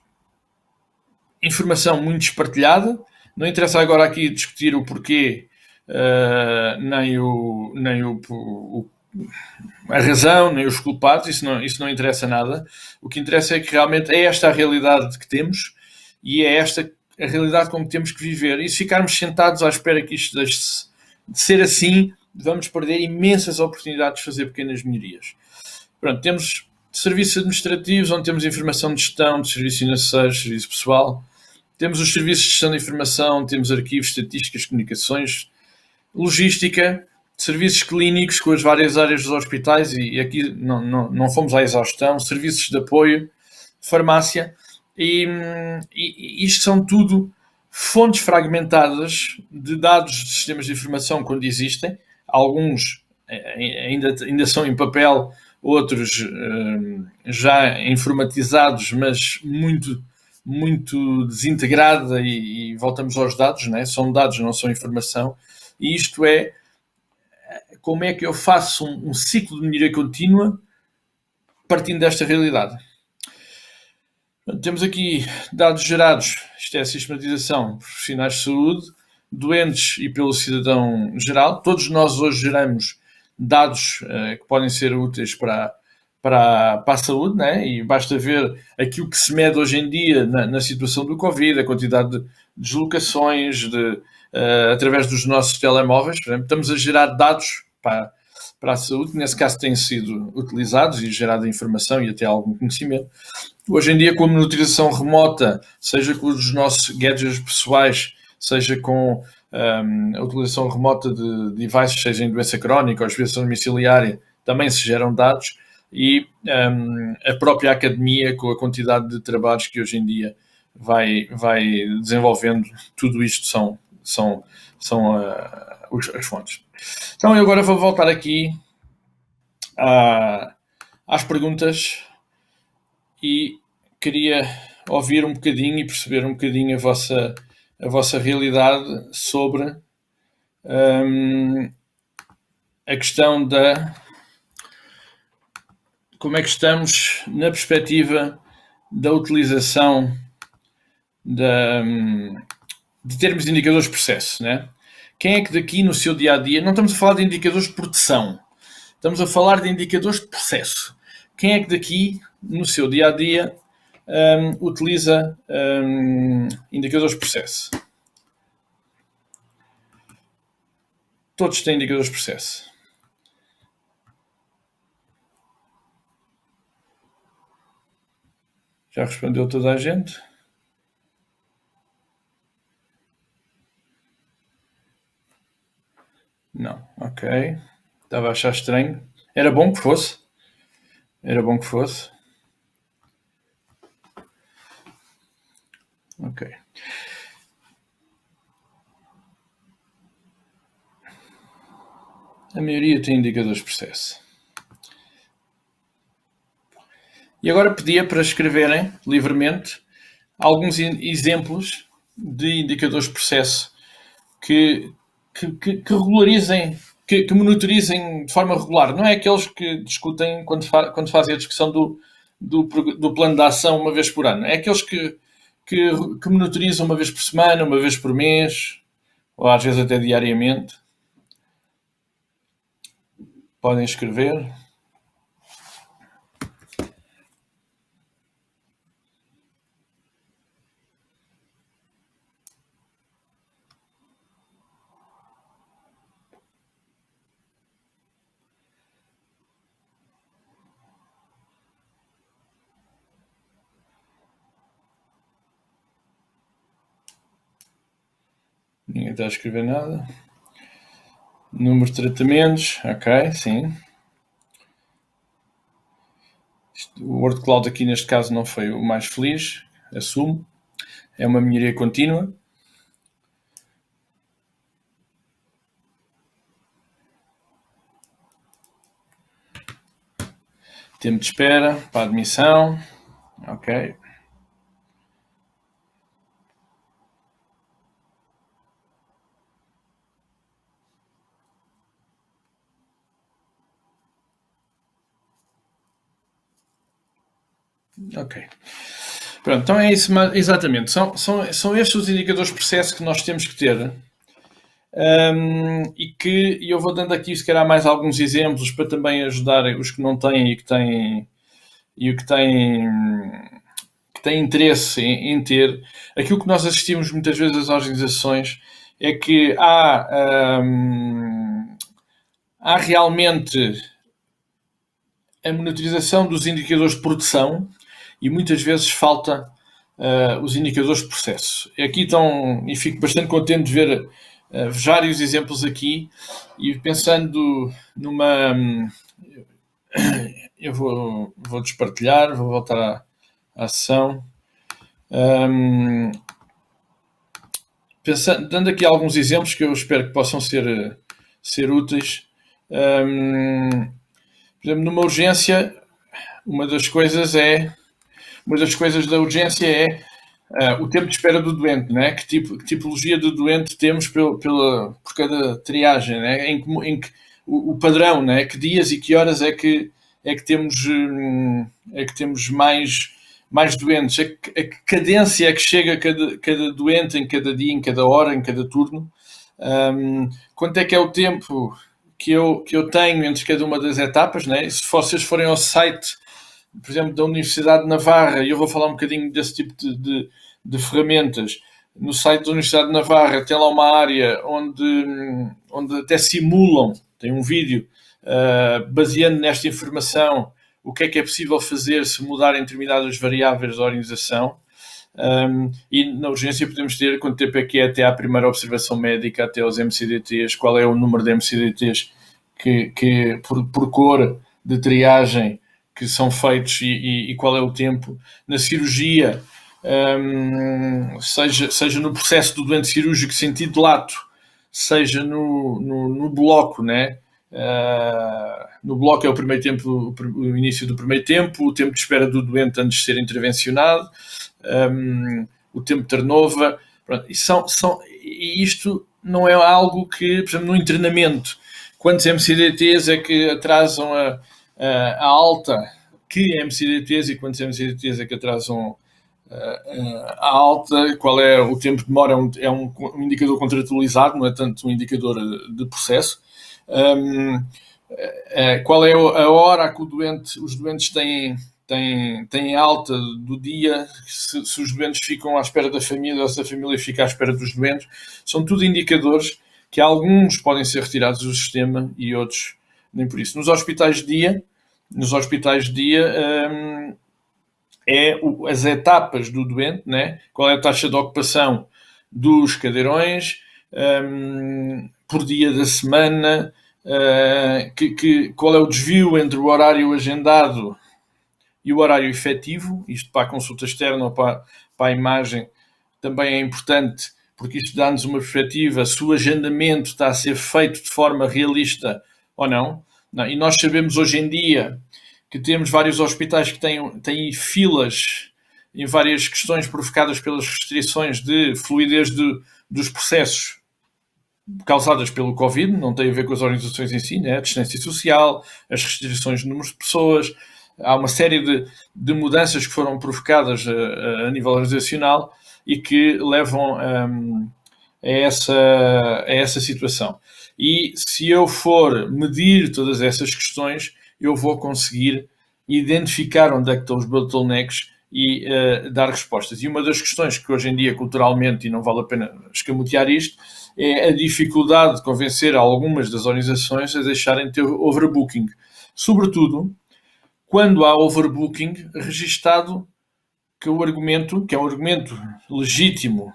informação muito espartilhada, não interessa agora aqui discutir o porquê, nem a razão, nem os culpados, isso não interessa nada. O que interessa é que realmente é esta a realidade que temos e é esta a realidade com que temos que viver. E se ficarmos sentados à espera que isto deixe de ser assim, vamos perder imensas oportunidades de fazer pequenas melhorias. Pronto, temos serviços administrativos, onde temos informação de gestão, de serviços financeiros, serviço pessoal. Temos os serviços de gestão de informação, temos arquivos, estatísticas, comunicações, logística, serviços clínicos com as várias áreas dos hospitais, e aqui não fomos à exaustão, serviços de apoio, farmácia, e isto são tudo fontes fragmentadas de dados de sistemas de informação quando existem, alguns ainda são em papel, outros já informatizados, mas muito desintegrada, e voltamos aos dados, né? São dados, não são informação, e isto é como é que eu faço um ciclo de melhoria contínua partindo desta realidade. Temos aqui dados gerados, isto é a sistematização, profissionais de saúde, doentes e pelo cidadão geral. Todos nós hoje geramos dados que podem ser úteis para a saúde, né? E basta ver aquilo que se mede hoje em dia na situação do Covid, a quantidade de deslocações através dos nossos telemóveis. Por exemplo, estamos a gerar dados para a saúde, que nesse caso têm sido utilizados e gerado informação e até algum conhecimento. Hoje em dia, com a monitorização remota, seja com os nossos gadgets pessoais, seja com a utilização remota de devices, seja em doença crónica ou hospitalização domiciliária, também se geram dados, e a própria academia, com a quantidade de trabalhos que hoje em dia vai desenvolvendo, tudo isto são as fontes. Então, eu agora vou voltar aqui às perguntas e queria ouvir um bocadinho e perceber um bocadinho a vossa realidade sobre a questão como é que estamos na perspectiva da utilização de termos indicadores de processo, né? Quem é que daqui no seu dia-a-dia, não estamos a falar de indicadores de produção, estamos a falar de indicadores de processo. Quem é que daqui no seu dia-a-dia utiliza indicadores de processo? Todos têm indicadores de processo. Já respondeu toda a gente? Não, ok. Estava a achar estranho. Era bom que fosse. Ok. A maioria tem indicadores de processo. E agora pedia para escreverem livremente alguns exemplos de indicadores de processo que regularizem, que monitorizem de forma regular. Não é aqueles que discutem quando fazem a discussão do plano de ação uma vez por ano. É aqueles que monitorizam uma vez por semana, uma vez por mês, ou às vezes até diariamente. Podem escrever. Ninguém está a escrever nada. Número de tratamentos, ok, sim. O Word Cloud aqui neste caso não foi o mais feliz, assumo. É uma melhoria contínua. Tempo de espera para a admissão, ok. Ok. Pronto, então é isso, exatamente. São estes os indicadores de processo que nós temos que ter. E que eu vou dando aqui, se calhar, mais alguns exemplos para também ajudar os que não têm e que têm interesse em ter. Aquilo que nós assistimos muitas vezes às organizações é que há realmente a monitorização dos indicadores de produção e muitas vezes falta os indicadores de processo. Aqui estão, e fico bastante contente de ver vários exemplos aqui, e pensando numa... Eu vou despartilhar, vou voltar à sessão. Dando aqui alguns exemplos que eu espero que possam ser úteis. Por exemplo, numa urgência, uma das coisas da urgência é o tempo de espera do doente, né? Que tipologia de doente temos por cada triagem, né? Em que o padrão, né? Que dias e que horas é que temos mais doentes, a que cadência é que chega cada doente em cada dia, em cada hora, em cada turno, quanto é que é o tempo que eu tenho entre cada uma das etapas, né? Se vocês forem ao site, por exemplo, da Universidade de Navarra, e eu vou falar um bocadinho desse tipo de ferramentas, no site da Universidade de Navarra tem lá uma área onde até simulam, tem um vídeo baseando nesta informação o que é possível fazer se mudarem determinadas variáveis da organização. E na urgência podemos ter quanto tempo é que é até à primeira observação médica, até aos MCDTs, qual é o número de MCDTs que por cor de triagem que são feitos e qual é o tempo. Na cirurgia, seja no processo do doente cirúrgico sentido lato, seja no bloco, né? No bloco é o primeiro tempo, o início do primeiro tempo, o tempo de espera do doente antes de ser intervencionado, o tempo de turnover. Pronto, e isto não é algo que, por exemplo, no internamento, quantos MCDTs é que atrasam a alta, que MCDTs e quantos MCDTs é que atrasam a alta, qual é o tempo de demora, é um indicador contratualizado, não é tanto um indicador de processo. Qual é a hora que os doentes têm alta do dia, se os doentes ficam à espera da família ou se a família fica à espera dos doentes. São tudo indicadores que alguns podem ser retirados do sistema e outros nem por isso. Nos hospitais de dia as etapas do doente, né? Qual é a taxa de ocupação dos cadeirões por dia da semana, qual é o desvio entre o horário agendado e o horário efetivo, isto para a consulta externa ou para a imagem também é importante, porque isto dá-nos uma perspectiva se o agendamento está a ser feito de forma realista ou não. E nós sabemos hoje em dia que temos vários hospitais que têm filas em várias questões provocadas pelas restrições de fluidez dos processos causadas pelo Covid, não tem a ver com as organizações em si, né? A distância social, as restrições de número de pessoas. Há uma série de mudanças que foram provocadas a nível organizacional e que levam a essa situação. E se eu for medir todas essas questões, eu vou conseguir identificar onde é que estão os bottlenecks e dar respostas. E uma das questões que hoje em dia, culturalmente, e não vale a pena escamotear isto, é a dificuldade de convencer algumas das organizações a deixarem de ter overbooking. Sobretudo, quando há overbooking registado, que é um argumento legítimo,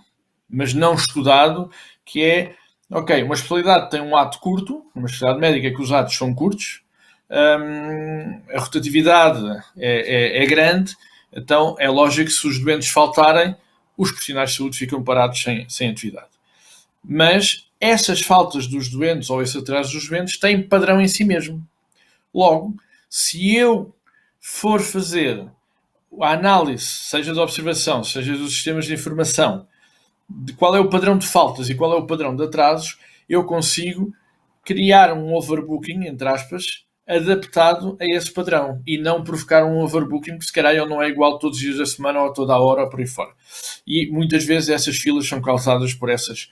mas não estudado, que é, ok, uma especialidade tem um ato curto, uma especialidade médica que os atos são curtos, a rotatividade é grande, então é lógico que se os doentes faltarem, os profissionais de saúde ficam parados sem atividade. Mas essas faltas dos doentes ou esse atraso dos doentes têm padrão em si mesmo. Logo, se eu for fazer a análise, seja de observação, seja dos sistemas de informação, de qual é o padrão de faltas e qual é o padrão de atrasos, eu consigo criar um overbooking, entre aspas, adaptado a esse padrão e não provocar um overbooking que se calhar não é igual todos os dias da semana ou toda a hora ou por aí fora. E muitas vezes essas filas são causadas por essas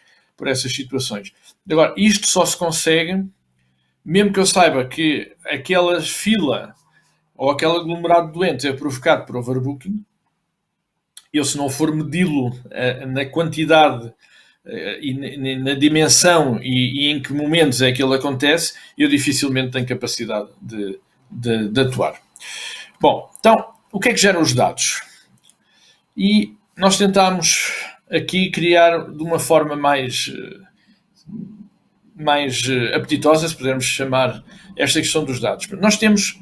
situações. Agora, isto só se consegue, mesmo que eu saiba que aquela fila ou aquele aglomerado de doentes é provocado por overbooking, eu se não for medi-lo na quantidade e na dimensão e em que momentos é que ele acontece, eu dificilmente tenho capacidade de atuar. Bom, então, o que é que geram os dados? E nós tentámos aqui criar de uma forma mais apetitosa, se pudermos chamar esta questão dos dados. Nós temos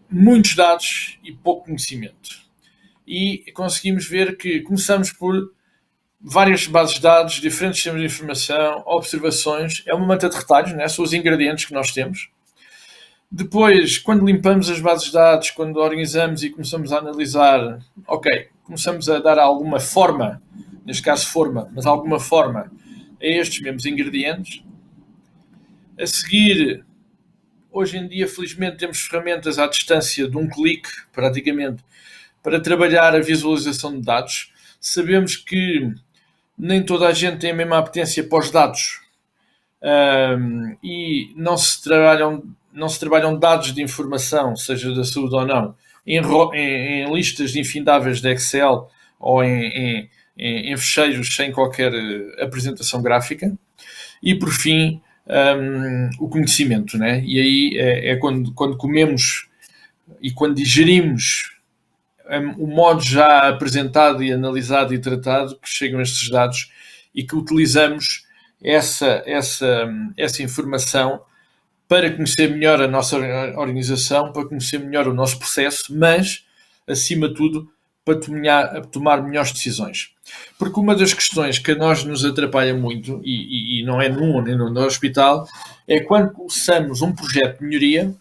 muitos dados e pouco conhecimento. E conseguimos ver que começamos por várias bases de dados, diferentes sistemas de informação, observações, é uma manta de retalhos, né? São os ingredientes que nós temos. Depois, quando limpamos as bases de dados, quando organizamos e começamos a analisar, ok, começamos a dar alguma forma, neste caso forma, mas alguma forma a estes mesmos ingredientes. A seguir, hoje em dia, felizmente, temos ferramentas à distância de um clique, praticamente, para trabalhar a visualização de dados. Sabemos que nem toda a gente tem a mesma apetência para os dados e não se trabalham dados de informação, seja da saúde ou não, em listas infindáveis de Excel ou em fecheiros sem qualquer apresentação gráfica. E, por fim, o conhecimento, né? E aí é quando comemos e quando digerimos o modo já apresentado e analisado e tratado que chegam estes dados e que utilizamos essa informação para conhecer melhor a nossa organização, para conhecer melhor o nosso processo, mas, acima de tudo, para tomar melhores decisões. Porque uma das questões que a nós nos atrapalha muito, e não é num nem no hospital, é quando começamos um projeto de melhoria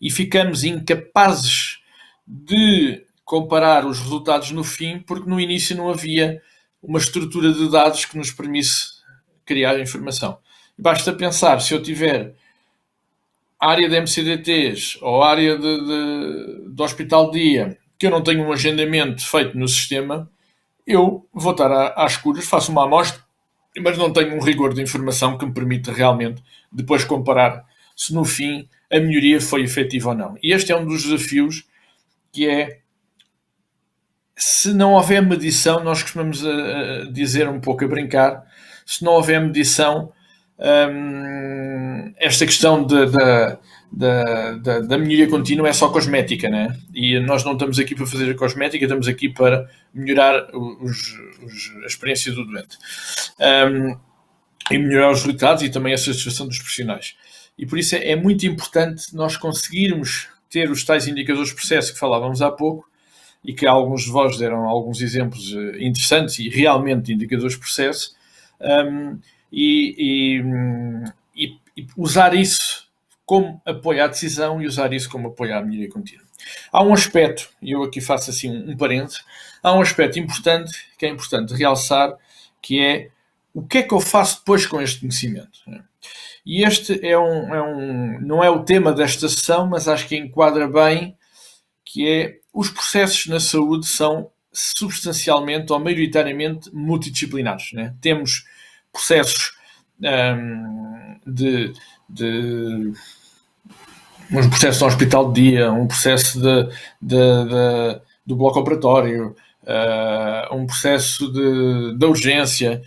e ficamos incapazes de comparar os resultados no fim, porque no início não havia uma estrutura de dados que nos permitisse criar a informação. Basta pensar, se eu tiver área de MCDTs ou área de hospital de dia, que eu não tenho um agendamento feito no sistema, eu vou estar às escuras, faço uma amostra, mas não tenho um rigor de informação que me permita realmente depois comparar se no fim a melhoria foi efetiva ou não. E este é um dos desafios, que é, se não houver medição, nós costumamos dizer um pouco a brincar, se não houver medição, esta questão da melhoria contínua é só cosmética, né? E nós não estamos aqui para fazer a cosmética, estamos aqui para melhorar a experiência do doente e melhorar os resultados e também a satisfação dos profissionais. E por isso é muito importante nós conseguirmos ter os tais indicadores de processo que falávamos há pouco, e que alguns de vós deram alguns exemplos interessantes e realmente indicadores de processo, e usar isso como apoio à decisão e usar isso como apoio à melhoria contínua. Há um aspecto, e eu aqui faço assim um parênteses, há um aspecto importante, que é importante realçar, que é o que é que eu faço depois com este conhecimento. E este não é o tema desta sessão, mas acho que enquadra bem, que é os processos na saúde são substancialmente ou maioritariamente multidisciplinares, né? Temos processos um processo de um hospital de dia, um processo do bloco operatório, um processo da urgência.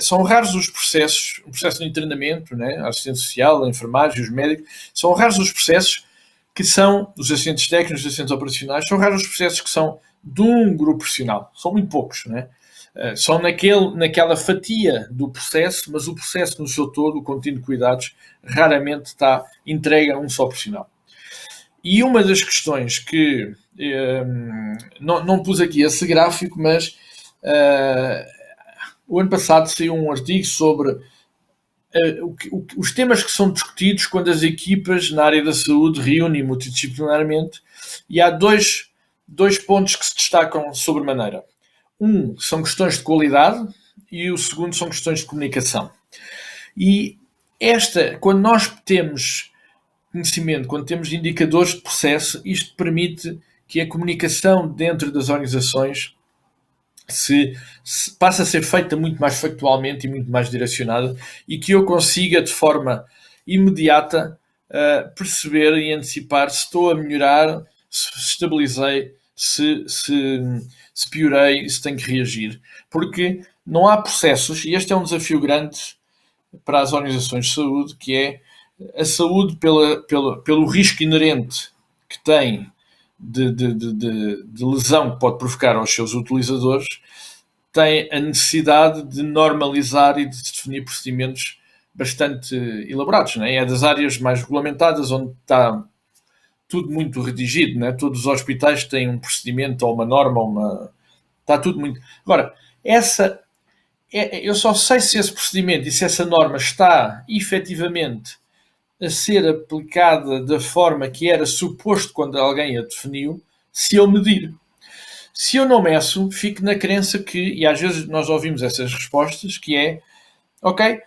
São raros os processos, o processo de internamento, né? A assistência social, a enfermagem, os médicos, são raros os processos que são dos assistentes técnicos, dos assistentes operacionais, são raros os processos que são de um grupo profissional, são muito poucos, né? São naquela fatia do processo, mas o processo no seu todo, o contínuo de cuidados, raramente está entregue a um só profissional. E uma das questões que não pus aqui esse gráfico, mas o ano passado saiu um artigo sobre os temas que são discutidos quando as equipas na área da saúde reúnem multidisciplinarmente, e há dois pontos que se destacam sobremaneira. Um são questões de qualidade e o segundo são questões de comunicação. E quando nós temos conhecimento, quando temos indicadores de processo, isto permite que a comunicação dentro das organizações passa a ser feita muito mais factualmente e muito mais direcionada, e que eu consiga de forma imediata perceber e antecipar se estou a melhorar, se estabilizei, se piorei, se tenho que reagir. Porque não há processos, e este é um desafio grande para as organizações de saúde, que é a saúde pelo risco inerente que tem de lesão que pode provocar aos seus utilizadores, tem a necessidade de normalizar e de definir procedimentos bastante elaborados, né? É das áreas mais regulamentadas onde está tudo muito redigido, né? Todos os hospitais têm um procedimento ou uma norma, Está tudo muito... Agora, eu só sei se esse procedimento e se essa norma está efetivamente a ser aplicada da forma que era suposto quando alguém a definiu, se eu medir. Se eu não meço, fico na crença que, e às vezes nós ouvimos essas respostas, que é, ok,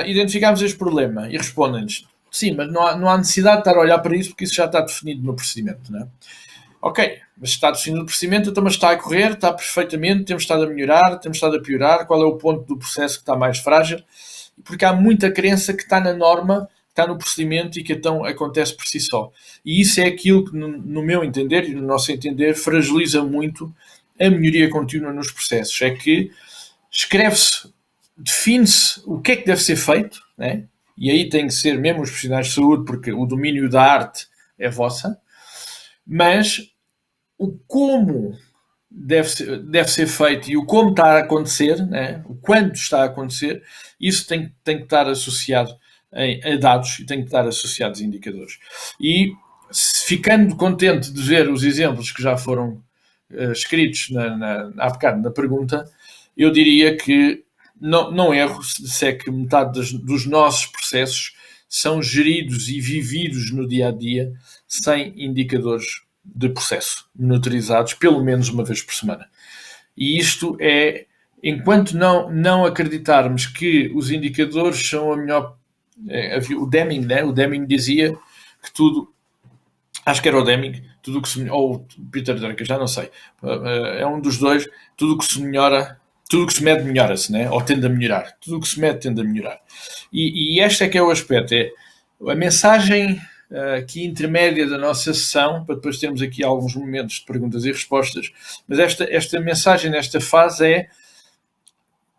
identificámos este problema e respondem-nos, sim, mas não há necessidade de estar a olhar para isso porque isso já está definido no procedimento, não é? Ok, mas está definido no procedimento, então mas está a correr, está perfeitamente, temos estado a melhorar, temos estado a piorar, qual é o ponto do processo que está mais frágil? Porque há muita crença que está na norma, está no procedimento e que então acontece por si só. E isso é aquilo que, no meu entender e no nosso entender, fragiliza muito a melhoria contínua nos processos. É que escreve-se, define-se o que é que deve ser feito, né? E aí tem que ser mesmo os profissionais de saúde, porque o domínio da arte é vossa, mas o como deve ser feito e o como está a acontecer, né? O quando está a acontecer, isso tem que estar associado a dados e tem que estar associados a indicadores. E ficando contente de ver os exemplos que já foram escritos há bocado na pergunta, eu diria que não erro se disser que metade dos nossos processos são geridos e vividos no dia a dia sem indicadores de processo monitorizados pelo menos uma vez por semana. E isto é, enquanto não acreditarmos que os indicadores são a melhor... o Deming, né? O Deming dizia que tudo... Acho que era o Deming, tudo que se... ou o Peter Drucker, já não sei. É um dos dois. Tudo que se melhora... Tudo o que se mede melhora-se, né? Ou tende a melhorar. Tudo o que se mede tende a melhorar. E este é que é o aspecto. É a mensagem aqui intermédia da nossa sessão, para depois termos aqui alguns momentos de perguntas e respostas. Mas esta mensagem nesta fase é: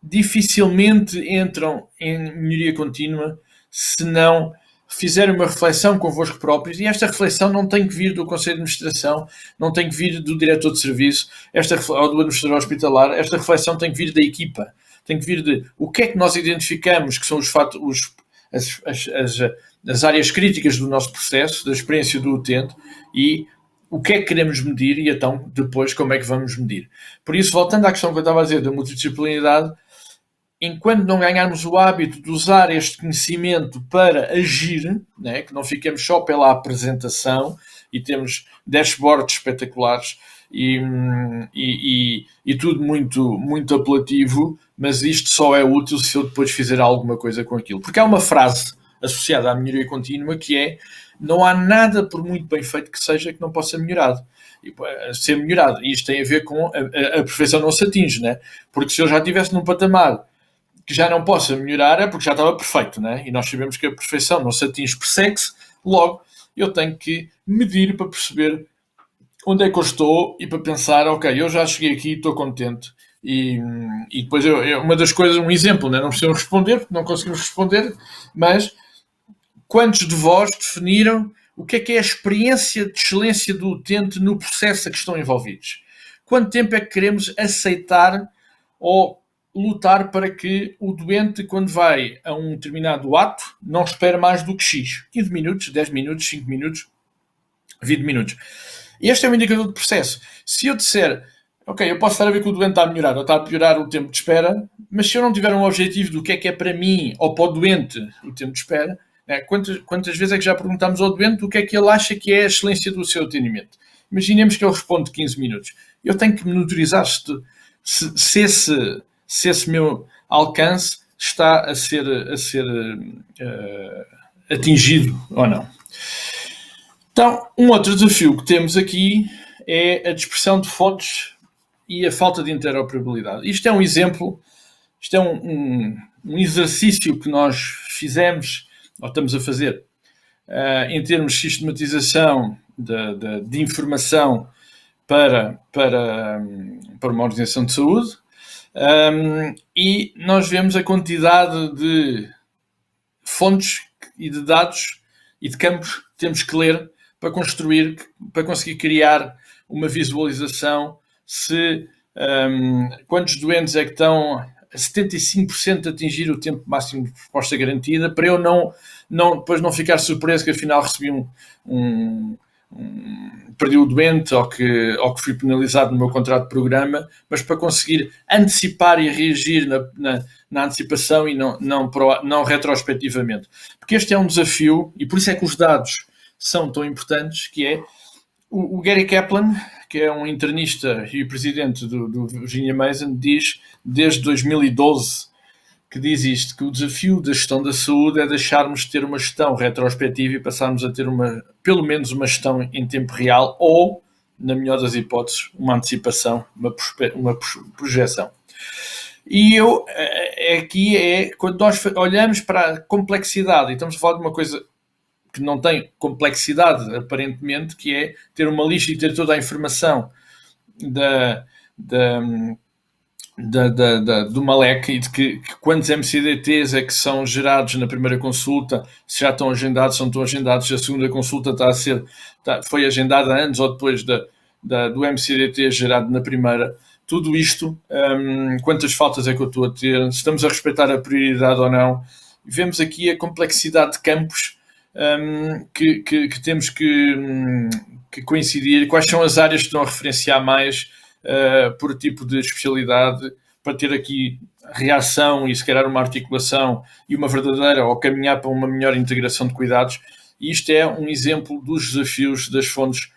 dificilmente entram em melhoria contínua se não fizerem uma reflexão convosco próprios, e esta reflexão não tem que vir do Conselho de Administração, não tem que vir do diretor de serviço, ou do administrador hospitalar, esta reflexão tem que vir da equipa, tem que vir de o que é que nós identificamos que são as áreas críticas do nosso processo, da experiência do utente, e o que é que queremos medir e então depois como é que vamos medir. Por isso, voltando à questão que eu estava a dizer da multidisciplinaridade, enquanto não ganharmos o hábito de usar este conhecimento para agir, né, que não fiquemos só pela apresentação e temos dashboards espetaculares e tudo muito, muito apelativo, mas isto só é útil se eu depois fizer alguma coisa com aquilo. Porque há uma frase associada à melhoria contínua que é: não há nada, por muito bem feito que seja, que não possa ser melhorado. E isto tem a ver com a perfeição não se atinge, né? Porque se eu já estivesse num patamar que já não possa melhorar, é porque já estava perfeito, né? E nós sabemos que a perfeição não se atinge, persegue-se, logo eu tenho que medir para perceber onde é que eu estou e para pensar, ok, eu já cheguei aqui, estou contente. E depois uma das coisas, um exemplo, né? Não precisam responder, porque não conseguimos responder, mas quantos de vós definiram o que é a experiência de excelência do utente no processo a que estão envolvidos? Quanto tempo é que queremos aceitar ou lutar para que o doente, quando vai a um determinado ato, não espere mais do que X? 15 minutos, 10 minutos, 5 minutos, 20 minutos. Este é um indicador de processo. Se eu disser, ok, eu posso estar a ver que o doente está a melhorar ou está a piorar o tempo de espera, mas se eu não tiver um objetivo do que é para mim ou para o doente o tempo de espera, né, quantas vezes é que já perguntamos ao doente o que é que ele acha que é a excelência do seu atendimento? Imaginemos que ele responde 15 minutos. Eu tenho que monitorizar se esse meu alcance está a ser atingido ou não. Então, um outro desafio que temos aqui é a dispersão de fontes e a falta de interoperabilidade. Isto é um exemplo, isto é um exercício que nós fizemos, ou estamos a fazer, em termos de sistematização de informação para uma organização de saúde. E nós vemos a quantidade de fontes e de dados e de campos que temos que ler para conseguir criar uma visualização quantos doentes é que estão a 75% de atingir o tempo máximo de resposta garantida, para eu depois não ficar surpreso que afinal recebi perdi o doente ou que fui penalizado no meu contrato de programa, mas para conseguir antecipar e reagir na antecipação e não retrospectivamente. Porque este é um desafio, e por isso é que os dados são tão importantes, que é o Gary Kaplan, que é um internista e o presidente do Virginia Mason, diz desde 2012 que diz isto, que o desafio da gestão da saúde é deixarmos de ter uma gestão retrospectiva e passarmos a ter pelo menos uma gestão em tempo real ou, na melhor das hipóteses, uma antecipação, uma projeção. E aqui quando nós olhamos para a complexidade, e estamos a falar de uma coisa que não tem complexidade, aparentemente, que é ter uma lista e ter toda a informação do Malek e de que quantos MCDTs é que são gerados na primeira consulta, se já estão agendados, se não estão agendados, se a segunda consulta foi agendada antes ou depois do MCDT gerado na primeira. Tudo isto, quantas faltas é que eu estou a ter, se estamos a respeitar a prioridade ou não. Vemos aqui a complexidade de campos que temos que coincidir, quais são as áreas que estão a referenciar mais por tipo de especialidade, para ter aqui reação e se calhar uma articulação e uma verdadeira, ou caminhar para uma melhor integração de cuidados. E isto é um exemplo dos desafios das fontes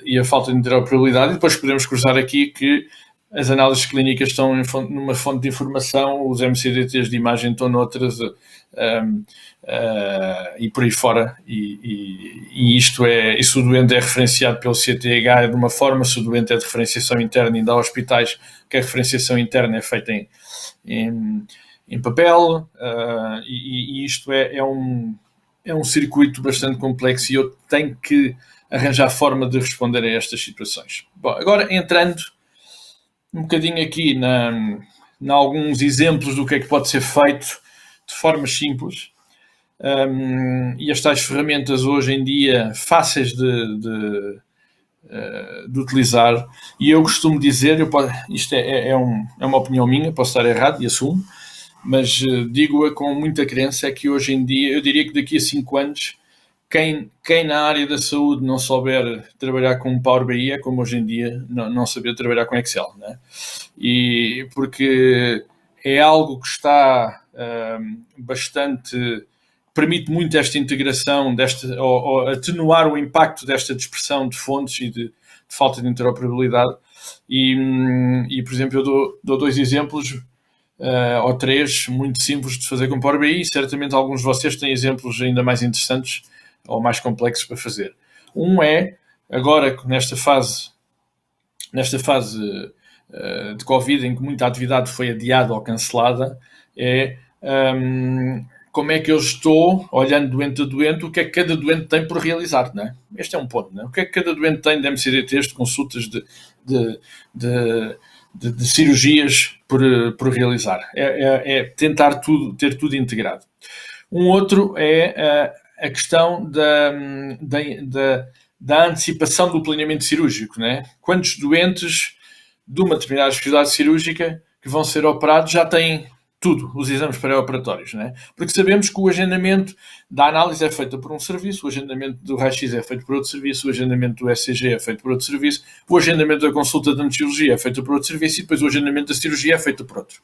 e a falta de interoperabilidade. E depois podemos cruzar aqui que as análises clínicas estão numa fonte de informação, os MCDTs de imagem estão noutras, e por aí fora. E isto e se o doente é referenciado pelo CTH é de uma forma, se o doente é de referenciação interna, ainda há hospitais que a referenciação interna é feita em papel, e isto é um circuito bastante complexo e eu tenho que arranjar forma de responder a estas situações. Bom, agora entrando um bocadinho aqui em alguns exemplos do que é que pode ser feito de formas simples, e as tais ferramentas hoje em dia fáceis de utilizar, e eu costumo dizer, isto é uma opinião minha, posso estar errado e assumo, mas digo-a com muita crença, é que hoje em dia, eu diria que daqui a 5 anos, quem na área da saúde não souber trabalhar com Power BI é como hoje em dia não saber trabalhar com Excel, né? E porque é algo que está bastante, permite muito esta integração, ou atenuar o impacto desta dispersão de fontes e de falta de interoperabilidade. E por exemplo, eu dou 2 exemplos, ou 3, muito simples de fazer com Power BI. Certamente alguns de vocês têm exemplos ainda mais interessantes ou mais complexos para fazer. Um é, agora nesta fase de Covid, em que muita atividade foi adiada ou cancelada, como é que eu estou, olhando doente a doente, o que é que cada doente tem por realizar, não é? Este é um ponto, não é? O que é que cada doente tem de MCDTs, de consultas, de cirurgias por realizar. É tentar ter tudo integrado. Um outro é a questão da antecipação do planeamento cirúrgico, não é? Quantos doentes de uma determinada especialidade cirúrgica que vão ser operados já têm tudo, os exames pré-operatórios, não é? Porque sabemos que o agendamento da análise é feito por um serviço, o agendamento do raio-x é feito por outro serviço, o agendamento do ECG é feito por outro serviço, o agendamento da consulta de anestesiologia é feito por outro serviço e depois o agendamento da cirurgia é feito por outro.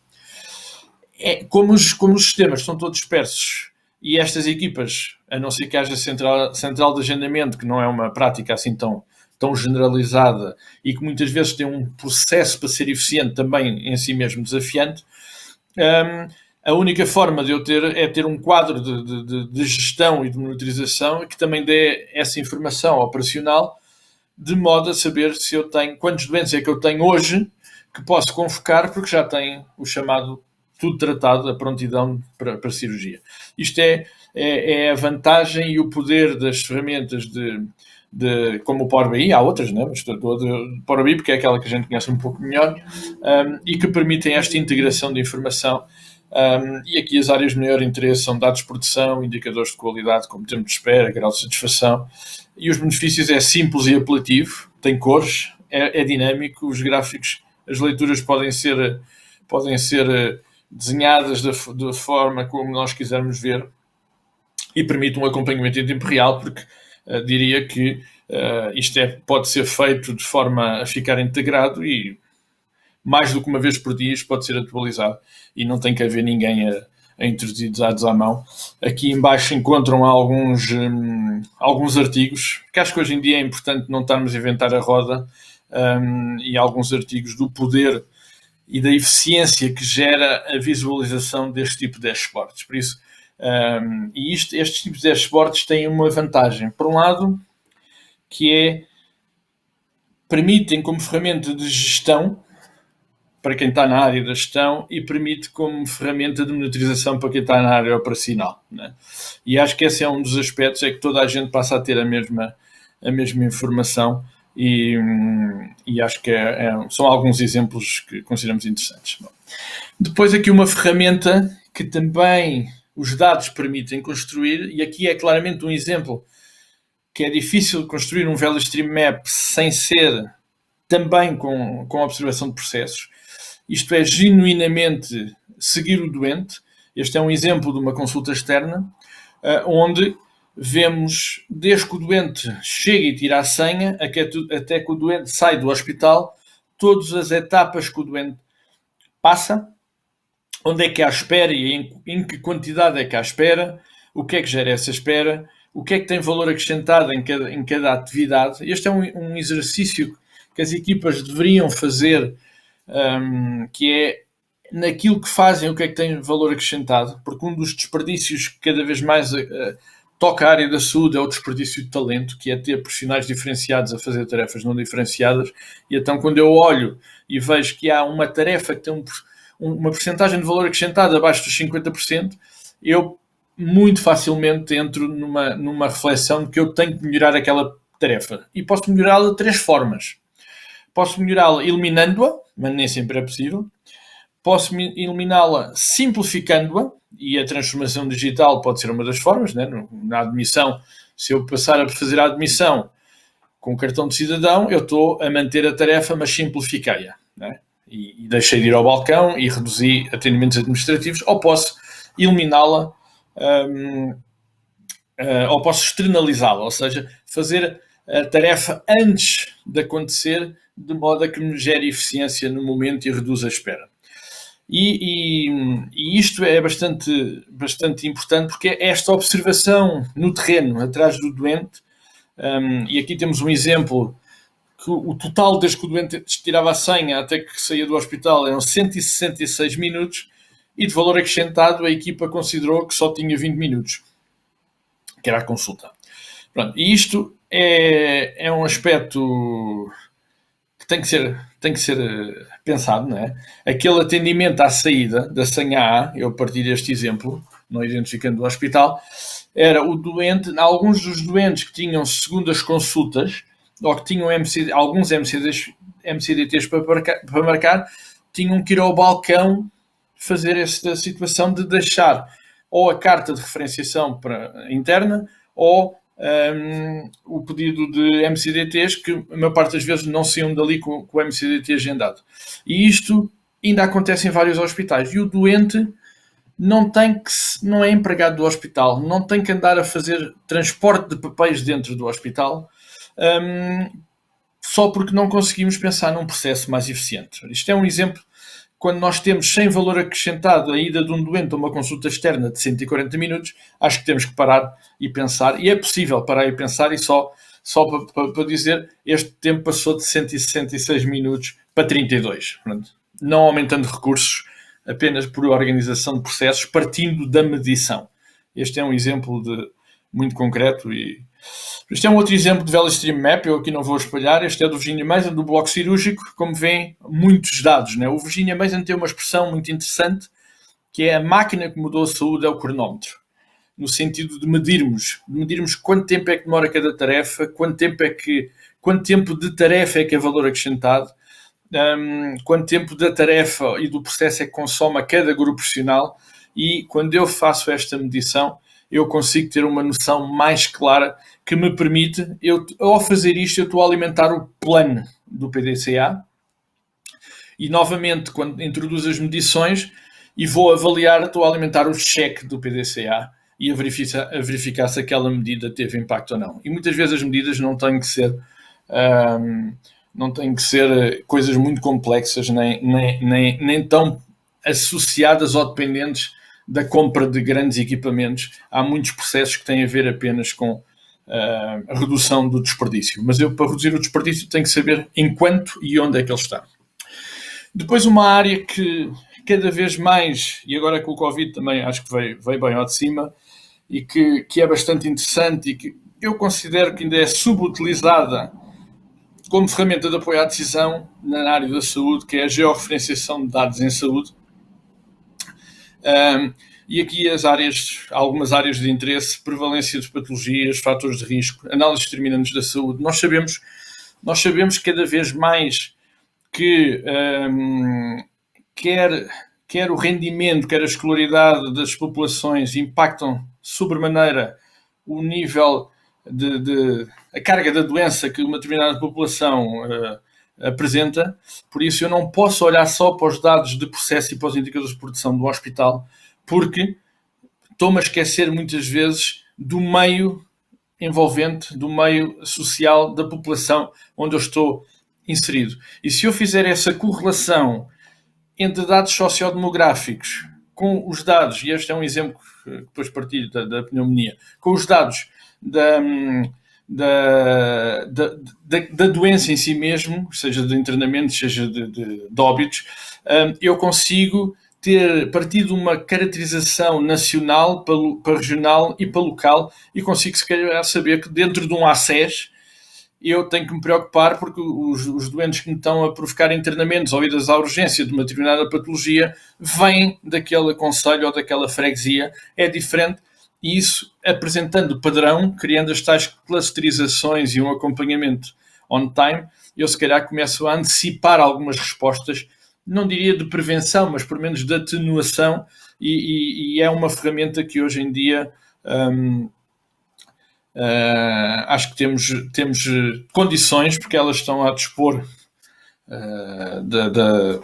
Como os sistemas são todos dispersos e estas equipas, a não ser que haja central de agendamento, que não é uma prática assim tão generalizada e que muitas vezes tem um processo para ser eficiente também em si mesmo desafiante, a única forma de eu ter um quadro de gestão e de monitorização que também dê essa informação operacional, de modo a saber se eu tenho, quantos doentes é que eu tenho hoje que posso convocar, porque já tenho o chamado tudo tratado, a prontidão para cirurgia. Isto é a vantagem e o poder das ferramentas como o Power BI, há outras, não é? Mas estou de Power BI porque é aquela que a gente conhece um pouco melhor, e que permitem esta integração de informação. E aqui as áreas de maior interesse são dados de produção, indicadores de qualidade, como tempo de espera, grau de satisfação. E os benefícios é simples e apelativo, tem cores, é dinâmico, os gráficos, as leituras podem ser desenhadas da forma como nós quisermos ver e permite um acompanhamento em tempo real, porque diria que isto pode ser feito de forma a ficar integrado e mais do que uma vez por dia isto pode ser atualizado e não tem que haver ninguém a introduzir dados à mão. Aqui em baixo encontram alguns artigos, que acho que hoje em dia é importante não estarmos a inventar a roda, e alguns artigos do poder e da eficiência que gera a visualização deste tipo de dashboards. Por isso, estes tipos de dashboards têm uma vantagem. Por um lado, que permitem como ferramenta de gestão para quem está na área da gestão e permite como ferramenta de monitorização para quem está na área operacional, né? E acho que esse é um dos aspectos, é que toda a gente passa a ter a mesma informação e acho que são alguns exemplos que consideramos interessantes. Bom, depois aqui uma ferramenta que também os dados permitem construir, e aqui é claramente um exemplo que é difícil construir um Value Stream Map sem ser também com observação de processos. Isto é, genuinamente seguir o doente. Este é um exemplo de uma consulta externa, onde vemos, desde que o doente chega e tira a senha, até que o doente sai do hospital, todas as etapas que o doente passa, onde é que há espera e em que quantidade é que há espera, o que é que gera essa espera, o que é que tem valor acrescentado em cada atividade. Este é um exercício que as equipas deveriam fazer, que é naquilo que fazem, o que é que tem valor acrescentado, porque um dos desperdícios que cada vez mais toca a área da saúde é o desperdício de talento, que é ter profissionais diferenciados a fazer tarefas não diferenciadas. E então, quando eu olho e vejo que há uma tarefa que tem uma percentagem de valor acrescentado abaixo dos 50%, eu muito facilmente entro numa reflexão de que eu tenho que melhorar aquela tarefa. E posso melhorá-la de 3 formas. Posso melhorá-la eliminando-a, mas nem sempre é possível. Posso eliminá-la simplificando-a, e a transformação digital pode ser uma das formas, né? Na admissão, se eu passar a fazer a admissão com o cartão de cidadão, eu estou a manter a tarefa, mas simplifiquei-a, né? E deixei de ir ao balcão e reduzi atendimentos administrativos, ou posso eliminá-la, ou posso externalizá-la, ou seja, fazer a tarefa antes de acontecer, de modo a que me gere eficiência no momento e reduza a espera. E isto é bastante importante, porque é esta observação no terreno, atrás do doente, e aqui temos um exemplo que o total desde que o doente tirava a senha até que saía do hospital eram 166 minutos, e de valor acrescentado a equipa considerou que só tinha 20 minutos, que era a consulta. Pronto, e isto é um aspecto que tem que ser pensado, não é? Aquele atendimento à saída da senha A, eu partir deste exemplo, não identificando o hospital, era o doente, alguns dos doentes que tinham segundas consultas, ou que tinham alguns MCDTs para marcar, tinham que ir ao balcão fazer esta situação de deixar ou a carta de referenciação interna ou o pedido de MCDTs, que a maior parte das vezes não saiam dali com o MCDT agendado. E isto ainda acontece em vários hospitais. E o doente não é empregado do hospital, não tem que andar a fazer transporte de papéis dentro do hospital, só porque não conseguimos pensar num processo mais eficiente. Isto é um exemplo. Quando nós temos sem valor acrescentado a ida de um doente a uma consulta externa de 140 minutos, acho que temos que parar e pensar, e é possível parar e pensar, e só para dizer, este tempo passou de 166 minutos para 32. Portanto, não aumentando recursos, apenas por organização de processos, partindo da medição. Este é um exemplo muito concreto e este é um outro exemplo de Value Stream Map, eu aqui não vou espalhar. Este é do Virginia Mason, do bloco cirúrgico. Como veem, muitos dados, né? O Virginia Mason tem uma expressão muito interessante, que é a máquina que mudou a saúde é o cronómetro, no sentido de medirmos quanto tempo é que demora cada tarefa, quanto tempo de tarefa é que é valor acrescentado, quanto tempo da tarefa e do processo é que consome a cada grupo profissional, e quando eu faço esta medição, eu consigo ter uma noção mais clara que me permite, ao fazer isto, eu estou a alimentar o plano do PDCA e, novamente, quando introduzo as medições e vou avaliar, estou a alimentar o cheque do PDCA e a verificar se aquela medida teve impacto ou não. E muitas vezes as medidas não têm que ser, coisas muito complexas, nem tão associadas ou dependentes da compra de grandes equipamentos. Há muitos processos que têm a ver apenas com a redução do desperdício. Mas eu, para reduzir o desperdício, tenho que saber em quanto e onde é que ele está. Depois, uma área que cada vez mais, e agora com o Covid também acho que veio bem ao de cima, e que é bastante interessante e que eu considero que ainda é subutilizada como ferramenta de apoio à decisão na área da saúde, que é a georreferenciação de dados em saúde. E aqui algumas áreas de interesse: prevalência de patologias, fatores de risco, análises determinantes da saúde. Nós sabemos cada vez mais que quer o rendimento, quer a escolaridade das populações impactam sobremaneira o nível a carga da doença que uma determinada população apresenta. Por isso eu não posso olhar só para os dados de processo e para os indicadores de produção do hospital, porque estou-me a esquecer muitas vezes do meio envolvente, do meio social da população onde eu estou inserido. E se eu fizer essa correlação entre dados sociodemográficos com os dados, e este é um exemplo que depois partilho da pneumonia, com os dados da doença em si mesmo, seja de internamentos, seja de óbitos, eu consigo partir de uma caracterização nacional para regional e para local, e consigo se calhar saber que dentro de um ACES eu tenho que me preocupar porque os doentes que me estão a provocar internamentos ou idas à urgência de uma determinada patologia vêm daquele concelho ou daquela freguesia, é diferente. E isso, apresentando padrão, criando as tais clusterizações e um acompanhamento on time, eu se calhar começo a antecipar algumas respostas, não diria de prevenção, mas pelo menos de atenuação, e é uma ferramenta que hoje em dia acho que temos condições, porque elas estão a dispor de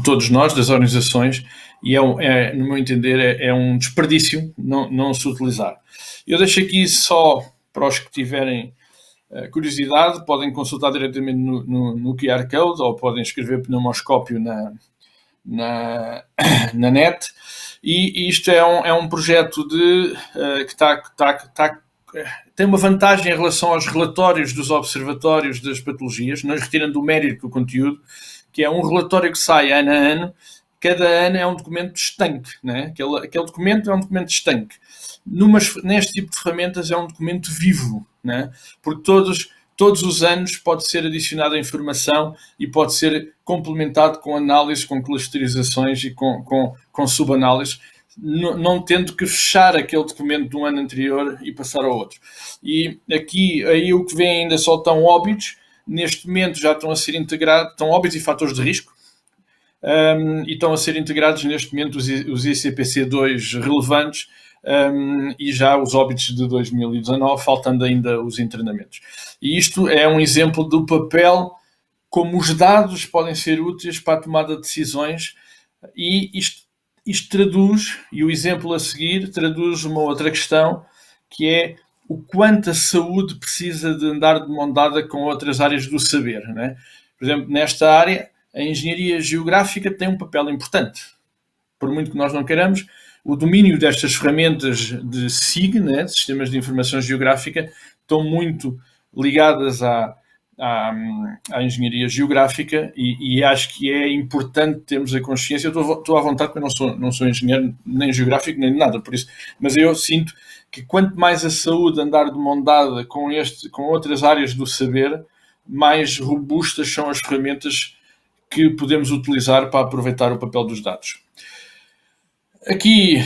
todos nós, das organizações, e no meu entender é um desperdício não se utilizar. Eu deixo aqui só para os que tiverem curiosidade, podem consultar diretamente no QR Code ou podem escrever pneumoscópio na net, e isto é um projeto que tem uma vantagem em relação aos relatórios dos observatórios das patologias, não retirando o mérito do conteúdo, que é um relatório que sai ano a ano. Cada ano é um documento estanque, né? Aquele documento é um documento estanque. Neste tipo de ferramentas é um documento vivo, né? Porque todos os anos pode ser adicionada informação e pode ser complementado com análise, com clusterizações e com subanálises, não tendo que fechar aquele documento do ano anterior e passar ao outro. E aí o que vem ainda só estão óbitos. Neste momento já estão a ser integrados, estão óbitos e fatores de risco, e estão a ser integrados neste momento os ICPC2 relevantes, e já os óbitos de 2019, faltando ainda os internamentos. E isto é um exemplo do papel, como os dados podem ser úteis para a tomada de decisões, e isto traduz, e o exemplo a seguir traduz uma outra questão, que é o quanto a saúde precisa de andar de mão dada com outras áreas do saber, né? Por exemplo, nesta área, a engenharia geográfica tem um papel importante. Por muito que nós não queiramos, o domínio destas ferramentas de SIG, né, de Sistemas de Informação Geográfica, estão muito ligadas à engenharia geográfica, e acho que é importante termos a consciência. Eu estou à vontade, porque eu não sou engenheiro nem geográfico nem nada, por isso, mas eu sinto que quanto mais a saúde andar de mão dada com outras áreas do saber, mais robustas são as ferramentas que podemos utilizar para aproveitar o papel dos dados. Aqui,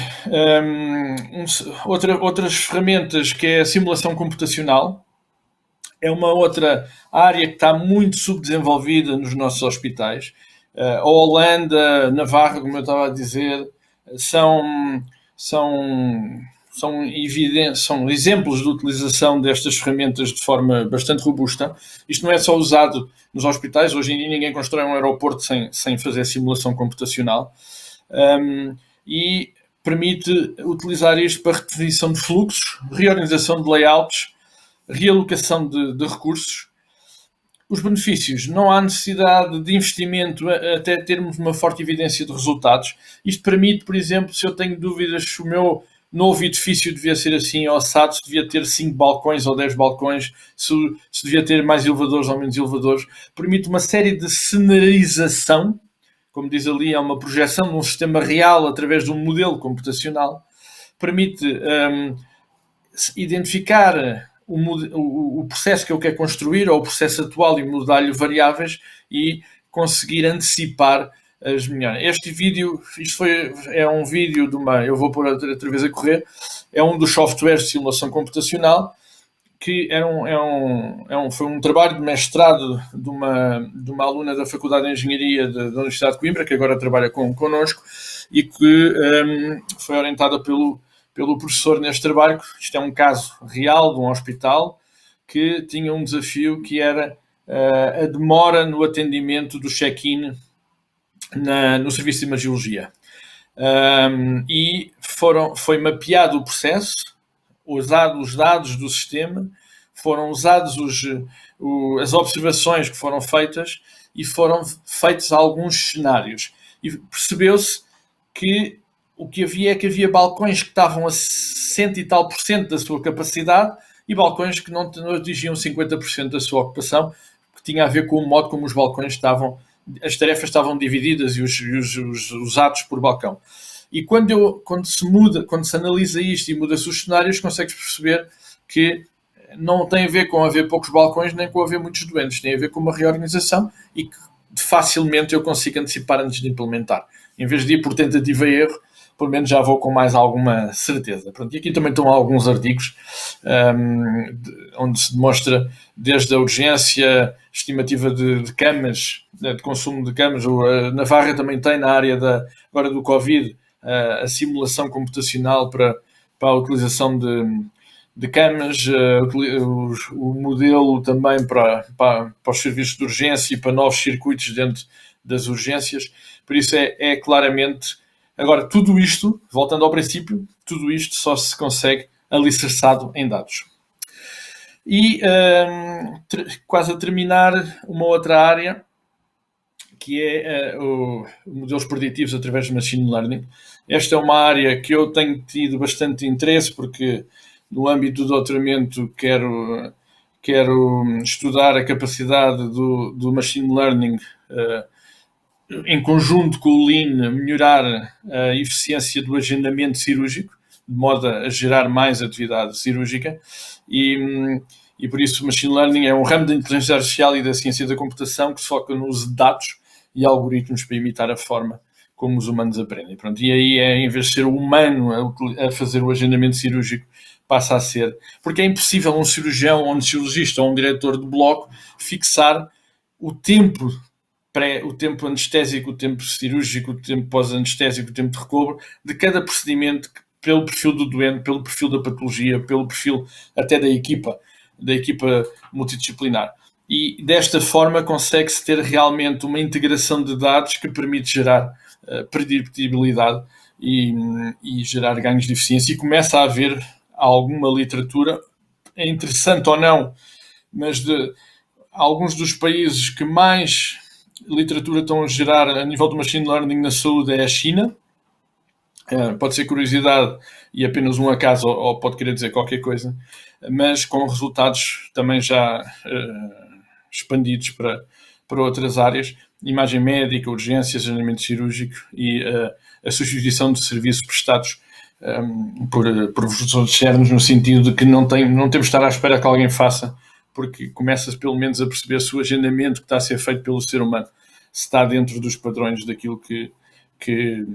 outras ferramentas, que é a simulação computacional. É uma outra área que está muito subdesenvolvida nos nossos hospitais. A Holanda, Navarra, como eu estava a dizer, são exemplos de utilização destas ferramentas de forma bastante robusta. Isto não é só usado nos hospitais. Hoje em dia ninguém constrói um aeroporto sem fazer simulação computacional. E permite utilizar isto para redefinição de fluxos, reorganização de layouts, realocação de recursos. Os benefícios: não há necessidade de investimento até termos uma forte evidência de resultados. Isto permite, por exemplo, se eu tenho dúvidas se o meu novo edifício devia ser assim ou assado, se devia ter 5 balcões ou 10 balcões, se devia ter mais elevadores ou menos elevadores, permite uma série de cenarização, como diz ali, é uma projeção de um sistema real através de um modelo computacional, permite identificar o processo que eu quero construir, ou o processo atual, e mudar-lhe variáveis e conseguir antecipar as melhores. Este vídeo, é um vídeo de uma, eu vou pôr outra vez a correr, é um dos softwares de simulação computacional, que foi um trabalho de mestrado de uma aluna da Faculdade de Engenharia da Universidade de Coimbra, que agora trabalha connosco, e que foi orientada pelo professor neste trabalho. Isto é um caso real de um hospital que tinha um desafio que era a demora no atendimento do check-in no serviço de imagiologia. E foi mapeado o processo, usados os dados do sistema, foram usados as observações que foram feitas e foram feitos alguns cenários. E percebeu-se que o que havia é que havia balcões que estavam a 100 e tal % da sua capacidade e balcões que não atingiam 50% da sua ocupação, que tinha a ver com o modo como os balcões estavam, as tarefas estavam divididas e os atos por balcão. E quando se analisa isto e muda-se os cenários, consegue-se perceber que não tem a ver com haver poucos balcões nem com haver muitos doentes, tem a ver com uma reorganização e que facilmente eu consigo antecipar antes de implementar. Em vez de ir por tentativa e erro, pelo menos já vou com mais alguma certeza. Pronto, e aqui também estão alguns artigos onde se demonstra desde a urgência, estimativa de camas, de consumo de camas. A Navarra também tem na área agora do Covid a simulação computacional para a utilização de camas, o modelo também para os serviços de urgência e para novos circuitos dentro das urgências. Por isso é claramente... Agora, tudo isto, voltando ao princípio, tudo isto só se consegue alicerçado em dados. E quase a terminar, uma outra área, que é modelos preditivos através de machine learning. Esta é uma área que eu tenho tido bastante interesse, porque no âmbito do doutoramento quero estudar a capacidade do machine learning em conjunto com o Lean, melhorar a eficiência do agendamento cirúrgico, de modo a gerar mais atividade cirúrgica, e por isso o Machine Learning é um ramo da inteligência artificial e da ciência da computação que se foca no uso de dados e algoritmos para imitar a forma como os humanos aprendem. Pronto, e aí, em vez de ser o humano a fazer o agendamento cirúrgico, passa a ser... Porque é impossível um cirurgião, ou um anestesiologista, ou um diretor de bloco fixar o tempo anestésico, o tempo cirúrgico, o tempo pós-anestésico, o tempo de recobro de cada procedimento, pelo perfil do doente, pelo perfil da patologia, pelo perfil até da equipa multidisciplinar. E desta forma consegue-se ter realmente uma integração de dados que permite gerar predictibilidade e gerar ganhos de eficiência, e começa a haver alguma literatura, é interessante ou não, mas de alguns dos países que mais literatura estão a gerar a nível do machine learning na saúde é a China. Pode ser curiosidade e apenas um acaso, ou pode querer dizer qualquer coisa, mas com resultados também já expandidos para outras áreas: imagem médica, urgência, agendamento cirúrgico e a substituição de serviços prestados por professores externos, no sentido de que não temos de estar à espera que alguém faça, porque começa-se pelo menos a perceber se o agendamento que está a ser feito pelo ser humano está dentro dos padrões daquilo que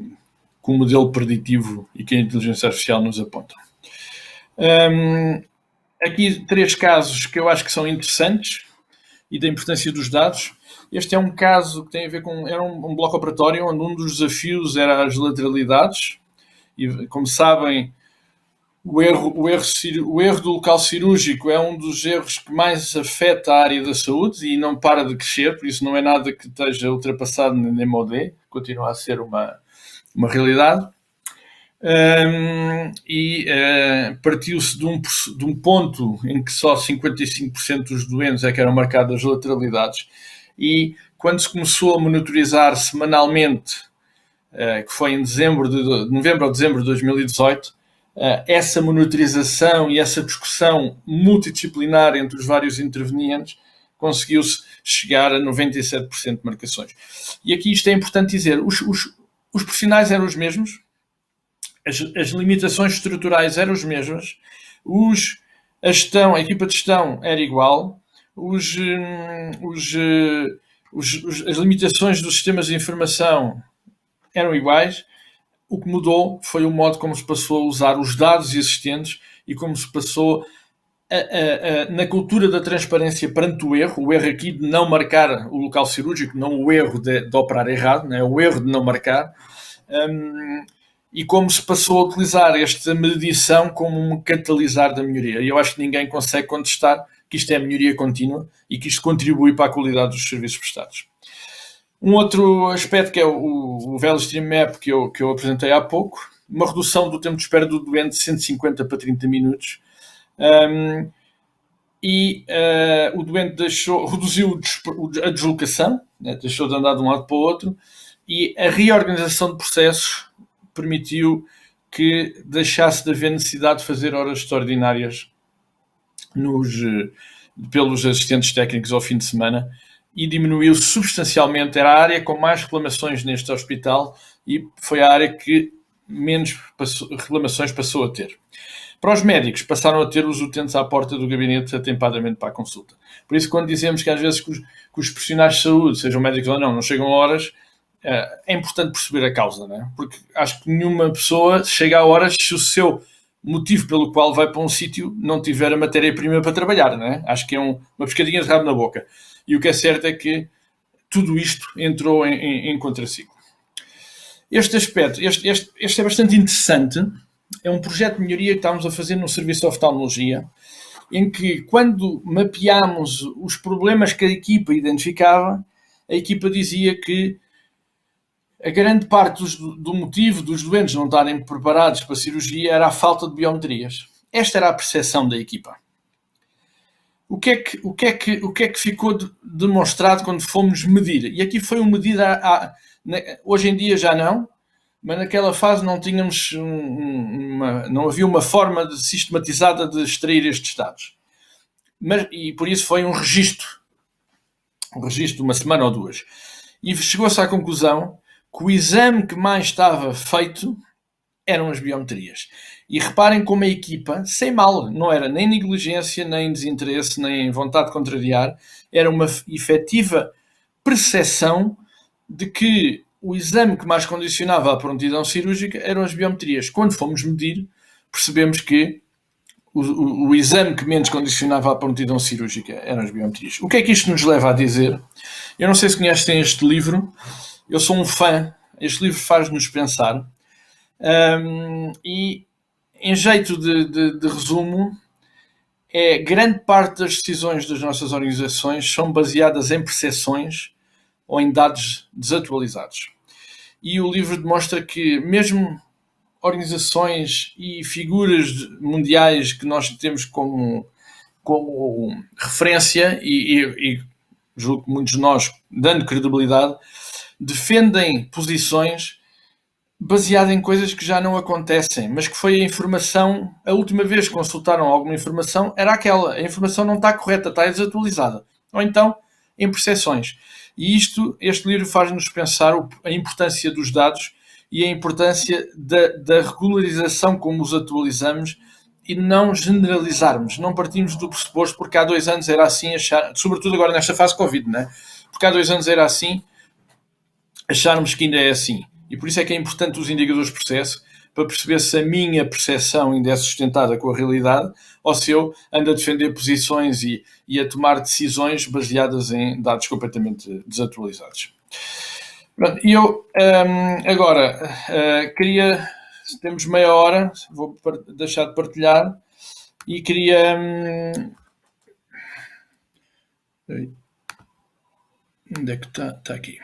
o modelo preditivo e que a inteligência artificial nos aponta. Aqui 3 casos que eu acho que são interessantes e da importância dos dados. Este é um caso que tem a ver com... Era um bloco operatório onde um dos desafios era as lateralidades. E, como sabem, o erro do local cirúrgico é um dos erros que mais afeta a área da saúde e não para de crescer, por isso não é nada que esteja ultrapassado nem MOD, continua a ser uma realidade. Partiu-se de um ponto em que só 55% dos doentes é que eram marcadas lateralidades, e quando se começou a monitorizar semanalmente, que foi em novembro ou dezembro de 2018, essa monitorização e essa discussão multidisciplinar entre os vários intervenientes conseguiu-se chegar a 97% de marcações. E aqui isto é importante dizer, os profissionais eram os mesmos, as limitações estruturais eram as mesmas, a equipa de gestão era igual, as limitações dos sistemas de informação eram iguais. O que mudou foi o modo como se passou a usar os dados existentes e como se passou na cultura da transparência perante o erro aqui de não marcar o local cirúrgico, não o erro de operar errado, né? O erro de não marcar, e como se passou a utilizar esta medição como um catalisar da melhoria. E eu acho que ninguém consegue contestar que isto é melhoria contínua e que isto contribui para a qualidade dos serviços prestados. Um outro aspecto que é o VeloStream Map que eu apresentei há pouco, uma redução do tempo de espera do doente de 150 para 30 minutos, o doente reduziu a deslocação, né, deixou de andar de um lado para o outro, e a reorganização de processos permitiu que deixasse de haver necessidade de fazer horas extraordinárias pelos assistentes técnicos ao fim de semana, e diminuiu substancialmente. Era a área com mais reclamações neste hospital e foi a área que menos reclamações passou a ter. Para os médicos, passaram a ter os utentes à porta do gabinete atempadamente para a consulta. Por isso, quando dizemos que às vezes que os profissionais de saúde, sejam médicos ou não chegam a horas, é importante perceber a causa, não é? Porque acho que nenhuma pessoa chega a horas se o seu motivo pelo qual vai para um sítio não tiver a matéria-prima para trabalhar, não é? Acho que é uma pescadinha de rabo na boca. E o que é certo é que tudo isto entrou em contraciclo. Este aspecto, este é bastante interessante. É um projeto de melhoria que estamos a fazer no serviço de oftalmologia, em que, quando mapeámos os problemas que a equipa identificava, a equipa dizia que a grande parte do motivo dos doentes não estarem preparados para a cirurgia era a falta de biometrias. Esta era a percepção da equipa. O que é que ficou demonstrado quando fomos medir? E aqui foi uma medida, hoje em dia já não, mas naquela fase não tínhamos não havia uma forma sistematizada de extrair estes dados. E por isso foi um registro de uma semana ou duas. E chegou-se à conclusão que o exame que mais estava feito eram as biometrias. E reparem como a equipa, sem mal, não era nem negligência, nem desinteresse, nem vontade de contrariar, era uma efetiva percepção de que o exame que mais condicionava a prontidão cirúrgica eram as biometrias. Quando fomos medir, percebemos que o exame que menos condicionava a prontidão cirúrgica eram as biometrias. O que é que isto nos leva a dizer? Eu não sei se conhecem este livro, eu sou um fã, este livro faz-nos pensar, e em jeito de resumo, grande parte das decisões das nossas organizações são baseadas em percepções ou em dados desatualizados. E o livro demonstra que mesmo organizações e figuras mundiais que nós temos como referência, e julgo que muitos de nós, dando credibilidade, defendem posições baseadas em coisas que já não acontecem, mas que foi a informação, a última vez que consultaram alguma informação era aquela, a informação não está correta, está desatualizada. Ou então, em percepções. E este livro faz-nos pensar a importância dos dados e a importância da regularização como os atualizamos e não generalizarmos, não partimos do pressuposto porque há 2 anos era assim, sobretudo agora nesta fase Covid, não é? Porque há 2 anos era assim, acharmos que ainda é assim. E por isso é que é importante os indicadores de processo, para perceber se a minha percepção ainda é sustentada com a realidade ou se eu ando a defender posições e a tomar decisões baseadas em dados completamente desatualizados. E eu agora queria, temos meia hora, vou deixar de partilhar e queria onde é que está aqui?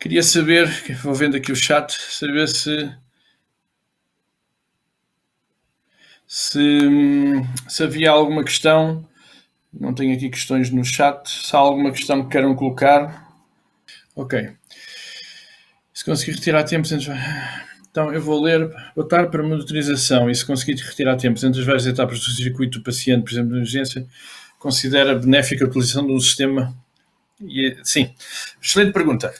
Queria saber, vou vendo aqui o chat, saber se havia alguma questão. Não tenho aqui questões no chat. Se há alguma questão que queiram colocar. Ok. Se conseguir retirar tempos entre... Então, eu vou ler. Botar para monitorização e se conseguir retirar tempos entre as várias etapas do circuito do paciente, por exemplo, de emergência, considera benéfica a utilização de um sistema? Sim. Excelente pergunta.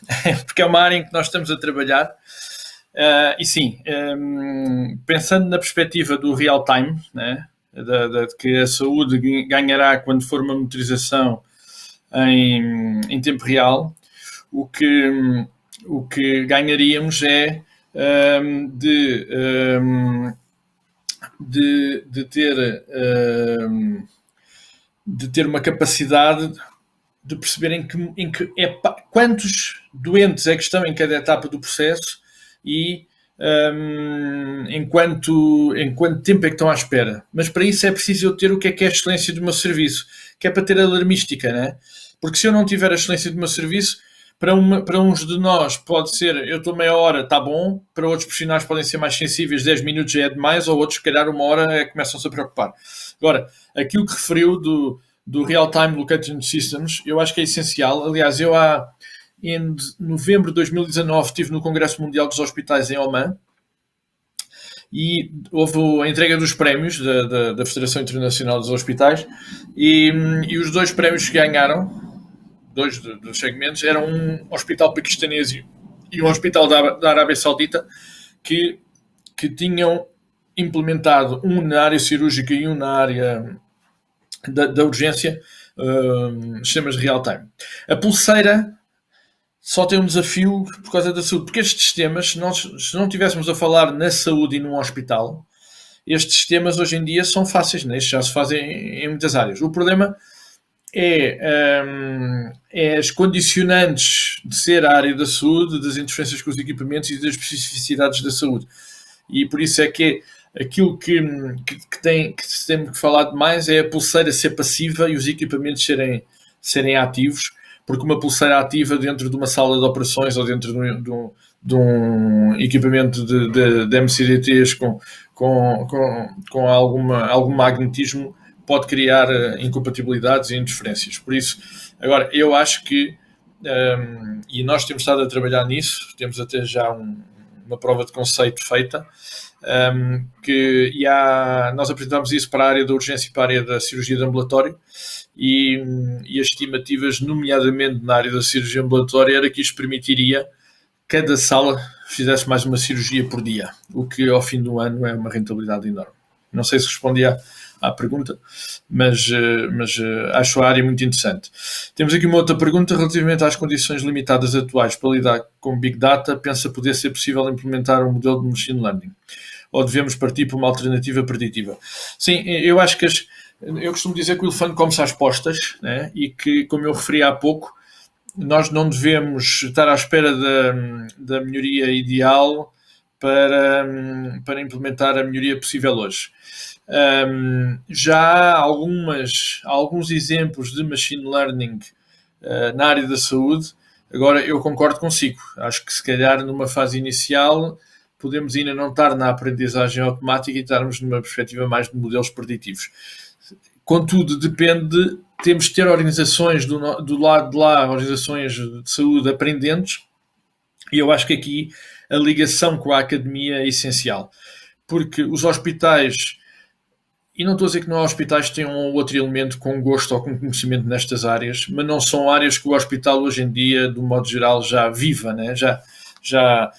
Porque é uma área em que nós estamos a trabalhar. E sim, pensando na perspectiva do real time, né, de que a saúde ganhará quando for uma monitorização em tempo real, o que ganharíamos é de ter uma capacidade de perceber quantos doentes é que estão em cada etapa do processo e em quanto tempo é que estão à espera. Mas para isso é preciso eu ter o que é a excelência do meu serviço, que é para ter alarmística, né? Porque se eu não tiver a excelência do meu serviço, para uns de nós pode ser, eu estou meia hora, está bom, para outros profissionais podem ser mais sensíveis, 10 minutos já é demais, ou outros, se calhar, uma hora começam-se a preocupar. Agora, aquilo que referiu do Real Time Location Systems, eu acho que é essencial. Aliás, eu em novembro de 2019 estive no Congresso Mundial dos Hospitais em Oman e houve a entrega dos prémios da Federação Internacional dos Hospitais e os dois prémios que ganharam, dois dos segmentos, eram um hospital paquistanês e um hospital da Arábia Saudita que tinham implementado um na área cirúrgica e um na área da urgência, sistemas de real time. A pulseira só tem um desafio por causa da saúde, porque estes sistemas, se não estivéssemos a falar na saúde e num hospital, estes sistemas hoje em dia são fáceis, né? Já se fazem em muitas áreas. O problema é as condicionantes de ser a área da saúde, das interferências com os equipamentos e das especificidades da saúde. E por isso é que aquilo que se tem que falar demais é a pulseira ser passiva e os equipamentos serem ativos, porque uma pulseira ativa dentro de uma sala de operações ou dentro de um equipamento de MCDTs com algum magnetismo pode criar incompatibilidades e interferências. Por isso, agora, eu acho que, e nós temos estado a trabalhar nisso, temos até já uma prova de conceito feita, nós apresentámos isso para a área da urgência e para a área da cirurgia de ambulatório e as estimativas, nomeadamente na área da cirurgia ambulatória, era que isto permitiria cada sala fizesse mais uma cirurgia por dia, o que ao fim do ano é uma rentabilidade enorme. Não sei se respondi à pergunta, mas acho a área muito interessante. Temos aqui uma outra pergunta relativamente às condições limitadas atuais para lidar com Big Data. Pensa poder ser possível implementar um modelo de Machine Learning? Ou devemos partir para uma alternativa preditiva? Sim, eu acho que eu costumo dizer que o elefante come-se às postas, né? E que, como eu referi há pouco, nós não devemos estar à espera da melhoria ideal para implementar a melhoria possível hoje. Já há alguns exemplos de machine learning na área da saúde. Agora, eu concordo consigo. Acho que, se calhar, numa fase inicial, podemos ainda não estar na aprendizagem automática e estarmos numa perspectiva mais de modelos preditivos. Contudo, temos de ter organizações do lado de lá, organizações de saúde aprendentes, e eu acho que aqui a ligação com a academia é essencial. Porque os hospitais, e não estou a dizer que não há hospitais que tenham um ou outro elemento com gosto ou com conhecimento nestas áreas, mas não são áreas que o hospital hoje em dia, de um modo geral, já viva, né? Já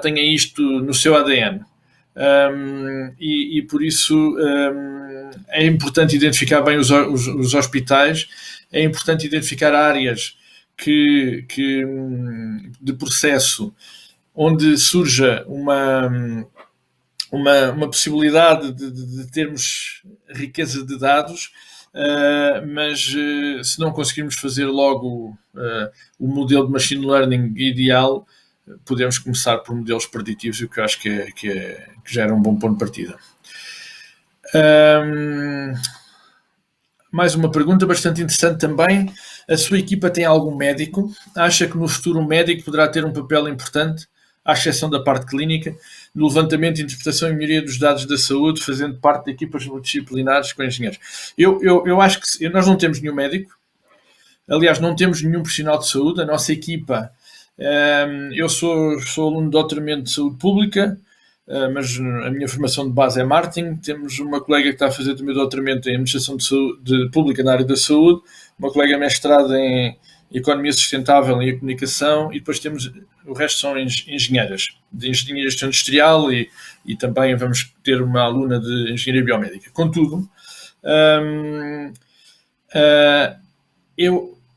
tenha isto no seu ADN. E por isso é importante identificar bem os hospitais, é importante identificar áreas de processo onde surja uma possibilidade de termos riqueza de dados, mas se não conseguirmos fazer logo o modelo de machine learning ideal, podemos começar por modelos preditivos, o que eu acho que já era um bom ponto de partida. Mais uma pergunta bastante interessante também. A sua equipa tem algum médico? Acha que no futuro um médico poderá ter um papel importante, à exceção da parte clínica, no levantamento, interpretação e melhoria dos dados da saúde, fazendo parte de equipas multidisciplinares com engenheiros? Eu acho que nós não temos nenhum médico. Aliás, não temos nenhum profissional de saúde. A nossa equipa, eu sou aluno de doutoramento de saúde pública, mas a minha formação de base é marketing. Temos uma colega que está a fazer também doutoramento em administração de saúde pública na área da saúde, uma colega mestrada em economia sustentável e comunicação, e depois temos o resto são engenheiras de engenharia industrial e também vamos ter uma aluna de engenharia biomédica. Contudo,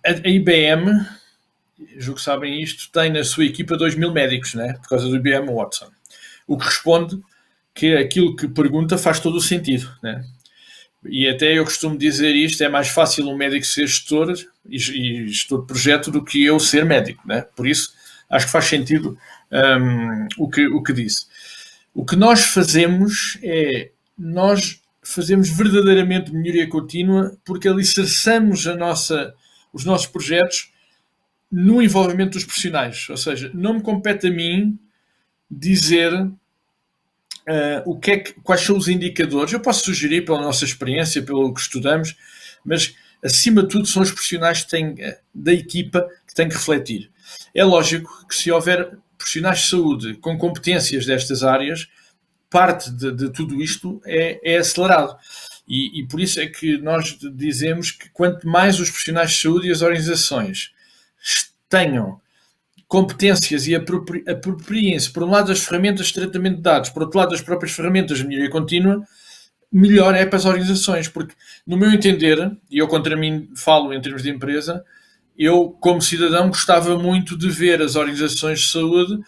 a IBM, julgo que sabem isto, tem na sua equipa 2.000 médicos, né, por causa do IBM Watson. O que responde que aquilo que pergunta faz todo o sentido, né? E até eu costumo dizer isto, é mais fácil um médico ser gestor e gestor de projeto do que eu ser médico, né? Por isso, acho que faz sentido o que disse. O que nós fazemos fazemos verdadeiramente melhoria contínua porque alicerçamos os nossos projetos no envolvimento dos profissionais. Ou seja, não me compete a mim dizer quais são os indicadores. Eu posso sugerir pela nossa experiência, pelo que estudamos, mas acima de tudo são os profissionais da equipa que têm que refletir. É lógico que se houver profissionais de saúde com competências destas áreas, parte de tudo isto é acelerado. E por isso é que nós dizemos que quanto mais os profissionais de saúde e as organizações tenham competências e apropriem-se, por um lado, das ferramentas de tratamento de dados, por outro lado, das próprias ferramentas de melhoria contínua, melhor é para as organizações, porque, no meu entender, e eu contra mim falo em termos de empresa, eu, como cidadão, gostava muito de ver as organizações de saúde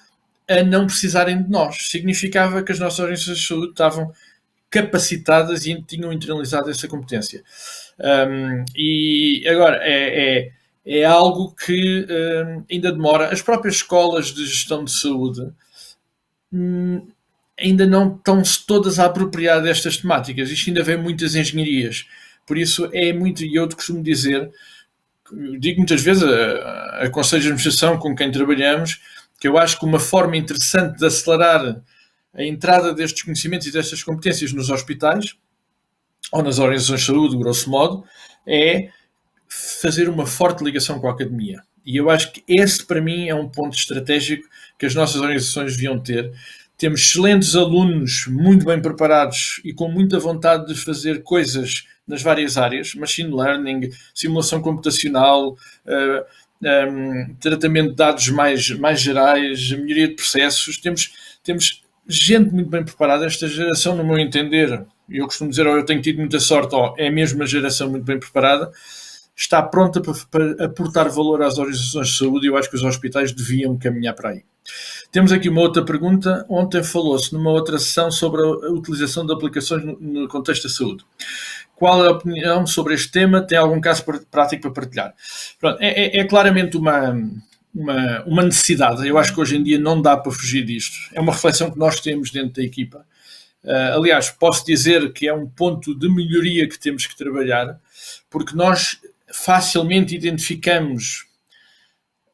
a não precisarem de nós. Significava que as nossas organizações de saúde estavam capacitadas e tinham internalizado essa competência. E agora, é algo que ainda demora. As próprias escolas de gestão de saúde ainda não estão todas a apropriar destas temáticas. Isto ainda vem muitas engenharias. Por isso é muito, e eu costumo dizer, digo muitas vezes a conselhos de administração com quem trabalhamos, que eu acho que uma forma interessante de acelerar a entrada destes conhecimentos e destas competências nos hospitais, ou nas organizações de saúde, grosso modo, é fazer uma forte ligação com a academia. E eu acho que esse, para mim, é um ponto estratégico que as nossas organizações deviam ter. Temos excelentes alunos, muito bem preparados e com muita vontade de fazer coisas nas várias áreas, machine learning, simulação computacional, tratamento de dados mais gerais, melhoria de processos. Temos gente muito bem preparada. Esta geração, no meu entender, eu costumo dizer, eu tenho tido muita sorte, é mesmo uma geração muito bem preparada, está pronta para aportar valor às organizações de saúde e eu acho que os hospitais deviam caminhar para aí. Temos aqui uma outra pergunta. Ontem falou-se numa outra sessão sobre a utilização de aplicações no contexto da saúde. Qual é a opinião sobre este tema? Tem algum caso prático para partilhar? Pronto, é claramente uma necessidade. Eu acho que hoje em dia não dá para fugir disto. É uma reflexão que nós temos dentro da equipa. Aliás, posso dizer que é um ponto de melhoria que temos que trabalhar, porque nós facilmente identificamos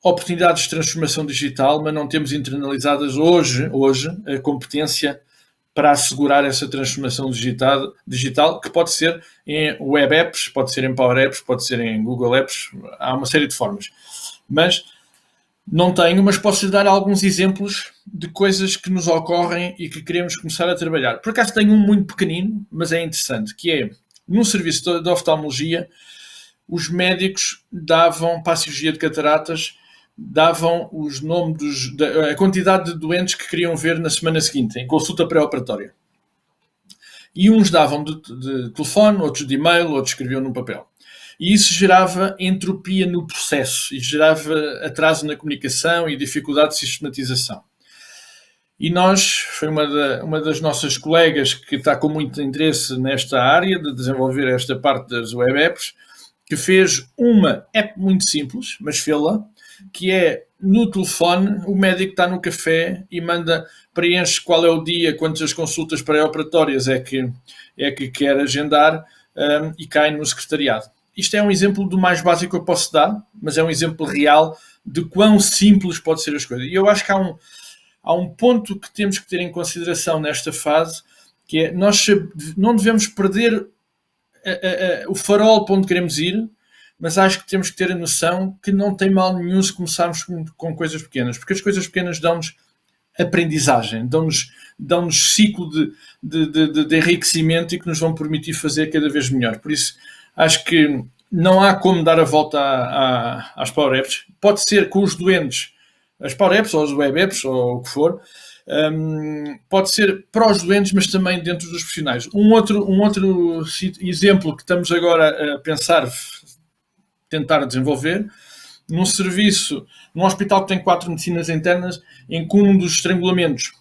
oportunidades de transformação digital, mas não temos internalizadas hoje a competência para assegurar essa transformação digital, que pode ser em web apps, pode ser em Power Apps, pode ser em Google Apps, há uma série de formas. Mas não tenho, mas posso dar alguns exemplos de coisas que nos ocorrem e que queremos começar a trabalhar. Por acaso tenho um muito pequenino, mas é interessante, que é, num serviço de oftalmologia, os médicos davam, para a cirurgia de cataratas, davam os nomes a quantidade de doentes que queriam ver na semana seguinte, em consulta pré-operatória. E uns davam de telefone, outros de e-mail, outros escreviam num papel. E isso gerava entropia no processo e gerava atraso na comunicação e dificuldade de sistematização. E foi uma das nossas colegas que está com muito interesse nesta área de desenvolver esta parte das web apps, que fez uma app muito simples, mas fê-la, que é no telefone, o médico está no café e preenche qual é o dia, quantas consultas pré-operatórias é que quer agendar e cai no secretariado. isto é um exemplo do mais básico que eu posso dar, mas é um exemplo real de quão simples pode ser as coisas. E eu acho que há um ponto que temos que ter em consideração nesta fase, que é nós não devemos perder o farol para onde queremos ir, mas acho que temos que ter a noção que não tem mal nenhum se começarmos com coisas pequenas, porque as coisas pequenas dão-nos aprendizagem, dão-nos ciclo de enriquecimento e que nos vão permitir fazer cada vez melhor. Por isso, acho que não há como dar a volta às Power Apps. Pode ser com os doentes, as Power Apps ou as Web Apps ou o que for, pode ser para os doentes, mas também dentro dos profissionais. Um outro exemplo que estamos agora a pensar, tentar desenvolver, num hospital que tem 4 medicinas internas, em que um dos estrangulamentos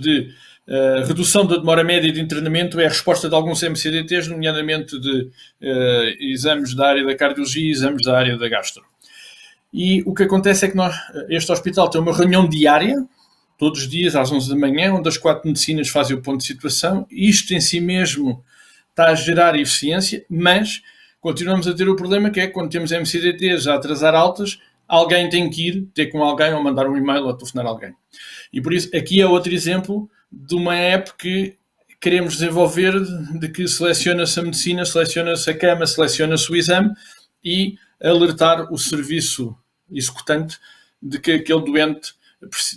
de redução da demora média de internamento é a resposta de alguns MCDTs, nomeadamente de exames da área da cardiologia e exames da área da gastro. E o que acontece é que este hospital tem uma reunião diária, todos os dias às 11 da manhã, onde as 4 medicinas fazem o ponto de situação. Isto em si mesmo está a gerar eficiência, mas continuamos a ter o problema que é que quando temos MCDTs a atrasar altas, alguém tem que ir ter com alguém ou mandar um e-mail ou telefonar alguém. E por isso, aqui é outro exemplo de uma app que queremos desenvolver, de que seleciona-se a medicina, seleciona-se a cama, seleciona-se o exame e alertar o serviço executante de que aquele doente